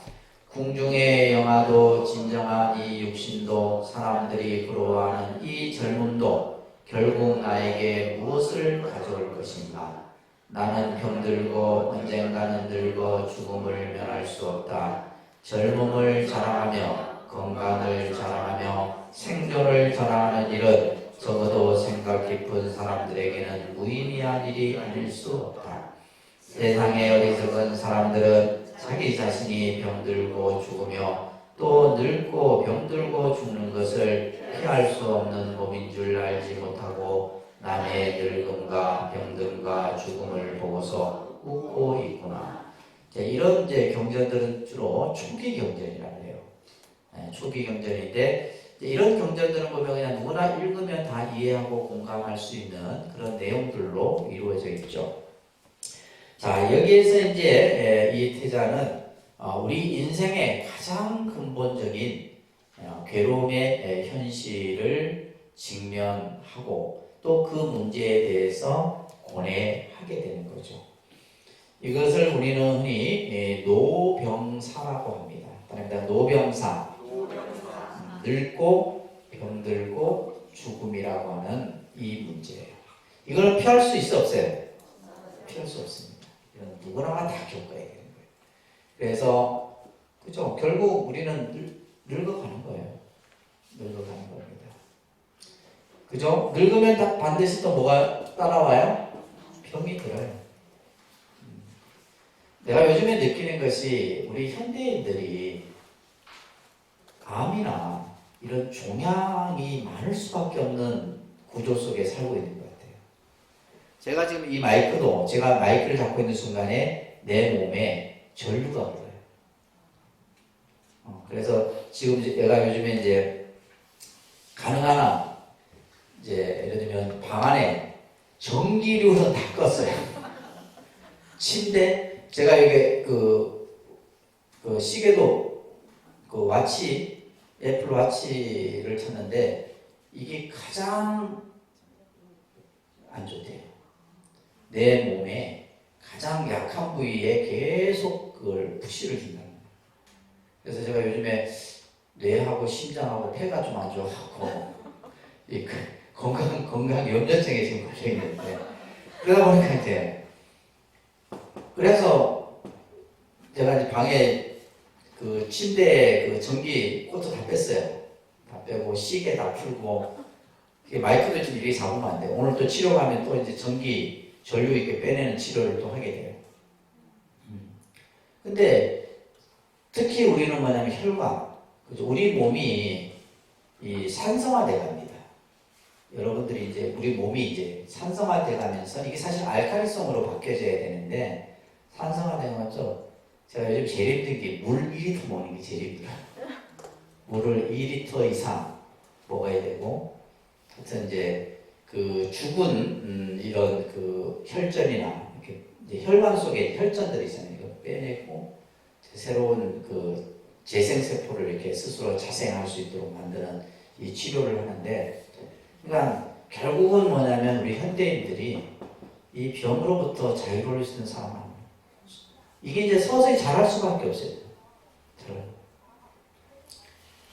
궁중의 영화도 진정한 이 육신도 사람들이 부러워하는 이 젊음도 결국 나에게 무엇을 가져올 것인가? 나는 병들고 언젠가는 늙어 죽음을 면할 수 없다. 젊음을 자랑하며 건강을 자랑하며 생존을 자랑하는 일은 적어도 생각 깊은 사람들에게는 무의미한 일이 아닐 수 없다. 세상의 어리석은 사람들은 자기 자신이 병들고 죽으며 또 늙고 병들고 죽는 것을 피할 수 없는 몸인 줄 알지 못하고 남의 늙음과 병듦과 죽음을 보고서 웃고 있구나. 이런 경전들은 주로 초기 경전이라고 해요. 초기 경전인데, 이런 경전들은 보면 그냥 누구나 읽으면 다 이해하고 공감할 수 있는 그런 내용들로 이루어져 있죠. 자, 여기에서 이제 이 태자는 우리 인생의 가장 근본적인 괴로움의 현실을 직면하고 또 그 문제에 대해서 고뇌하게 되는 거죠. 이것을 우리는 흔히 노병사라고 합니다. 그러니까 노병사, 늙고 병들고 죽음이라고 하는 이 문제예요. 이걸 피할 수 있어 없어요? 피할 수 없습니다. 이건 누구나 다 겪어야 되는 거예요. 그래서 그죠? 결국 우리는 늙어가는 거예요. 늙어가는 겁니다. 그죠? 늙으면 반드시 또 뭐가 따라와요? 병이 들어요. 내가 요즘에 느끼는 것이 우리 현대인들이 암이나 이런 종양이 많을 수밖에 없는 구조 속에 살고 있는 것 같아요. 제가 지금 이 마이크도 제가 마이크를 잡고 있는 순간에 내 몸에 전류가 흘러요. 그래서 지금 내가 요즘에 이제 가능한 한 이제 예를 들면 방 안에 전기류는 다 껐어요. 침대 제가 이게 그 시계도 그 와치 애플 와치를 쳤는데 이게 가장 안 좋대요. 내 몸에 가장 약한 부위에 계속 그걸 푸시를 준다는 거예요. 그래서 제가 요즘에 뇌하고 심장하고 폐가 좀 안 좋아갖고 이 건강 염려증에 지금 걸려 있는데 그러다 보니까 이제 그래서 제가 이제 방에 그 침대에 그 전기 코드 다 뺐어요. 다 빼고 시계 다 풀고 마이크도 좀 이렇게 잡으면 안 돼요. 오늘 또 치료 가면 또 이제 전기 전류 이렇게 빼내는 치료를 또 하게 돼요. 근데 특히 우리는 뭐냐면 혈관, 그죠? 우리 몸이 이 산성화돼 갑니다. 여러분들이 이제 우리 몸이 이제 산성화돼 가면서 이게 사실 알칼리성으로 바뀌어져야 되는데 산성화돼 가면서 제가 요즘 제일 힘든 게 물 2리터 먹는 게 제일 힘들어요. 물을 2리터 이상 먹어야 되고 하여튼 이제 그 죽은 이런 그 혈전이나 이렇게 이제 혈관 속에 혈전들이 있잖아요. 이거 빼내고 새로운 그 재생세포를 이렇게 스스로 자생할 수 있도록 만드는 이 치료를 하는데, 그러니까 결국은 뭐냐면 우리 현대인들이 이 병으로부터 자유로울 수 있는 사람은 이게 이제 서서히 자랄 수밖에 없어요.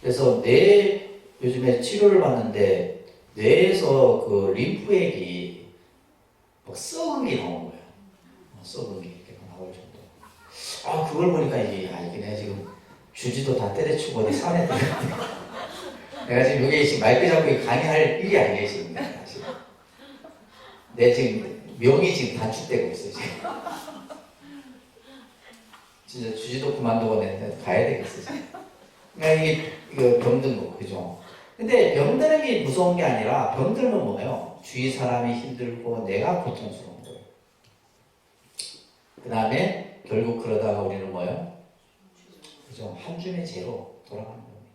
그래서 뇌 요즘에 치료를 받는데 뇌에서 그 림프액이 막 썩은 게 나오는 거예요. 썩은 게 이렇게 나올 정도. 아 그걸 보니까 이게 내가 지금 주지도 다 때려치고 어디 산에 들어갔는데 내가 지금 여기 지금 마이크 잡고 강의할 일이 아니에요 지금. 사실. 내 지금 명이 지금 단축되고 있어요 지금. 진짜 주지도 그만두고 내가 가야 되겠어 지금. 그러니까 이거 병든 거 그죠? 근데 병드는 게 무서운 게 아니라 병들면 뭐예요? 주위 사람이 힘들고 내가 고통스러운 거예요. 그 다음에 결국 그러다가 우리는 뭐예요? 그죠? 한 줌의 죄로 돌아가는 겁니다.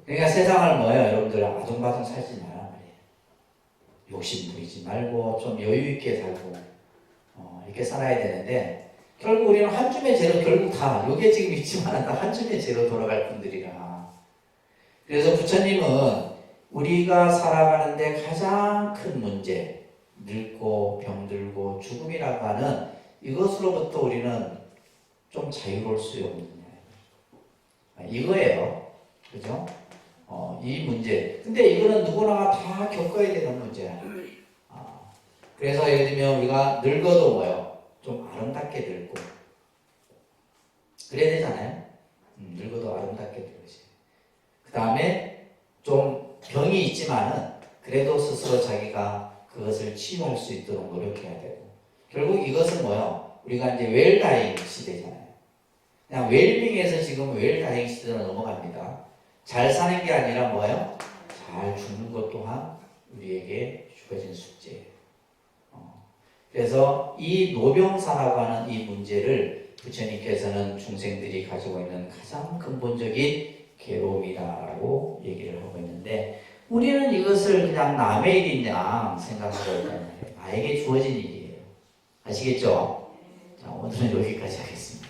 그러니까 세상을 뭐예요? 여러분들 아둥바둥 살지 말란 말이에요. 욕심 부리지 말고 좀 여유 있게 살고 이렇게 살아야 되는데 결국 우리는 한 줌의 죄로 결국 다 요게 지금 있지만 다 한 줌의 죄로 돌아갈 분들이라. 그래서 부처님은 우리가 살아가는데 가장 큰 문제, 늙고 병들고 죽음이라고 하는 이것으로부터 우리는 좀 자유로울 수 없느냐 이거예요. 그죠? 이 문제. 근데 이거는 누구나 다 겪어야 되는 문제야. 그래서 예를 들면 우리가 늙어도 뭐요? 좀 아름답게 늙고 그래야 되잖아요. 늙어도 아름답게 늙으시. 그 다음에 좀 병이 있지만은 그래도 스스로 자기가 그것을 치유할 수 있도록 노력해야 되고 결국 이것은 뭐요? 우리가 이제 웰다잉 시대잖아요. 그냥 웰빙에서 지금 웰다잉 시대로 넘어갑니다. 잘 사는 게 아니라 뭐예요? 잘 죽는 것 또한 우리에게 주어진 숙제예요. 그래서 이 노병사라고 하는 이 문제를 부처님께서는 중생들이 가지고 있는 가장 근본적인 괴로움이다라고 얘기를 하고 있는데 우리는 이것을 그냥 남의 일이냐 생각하고 있다는 거예요. 나에게 주어진 일이에요. 아시겠죠? 자, 오늘은 여기까지 하겠습니다.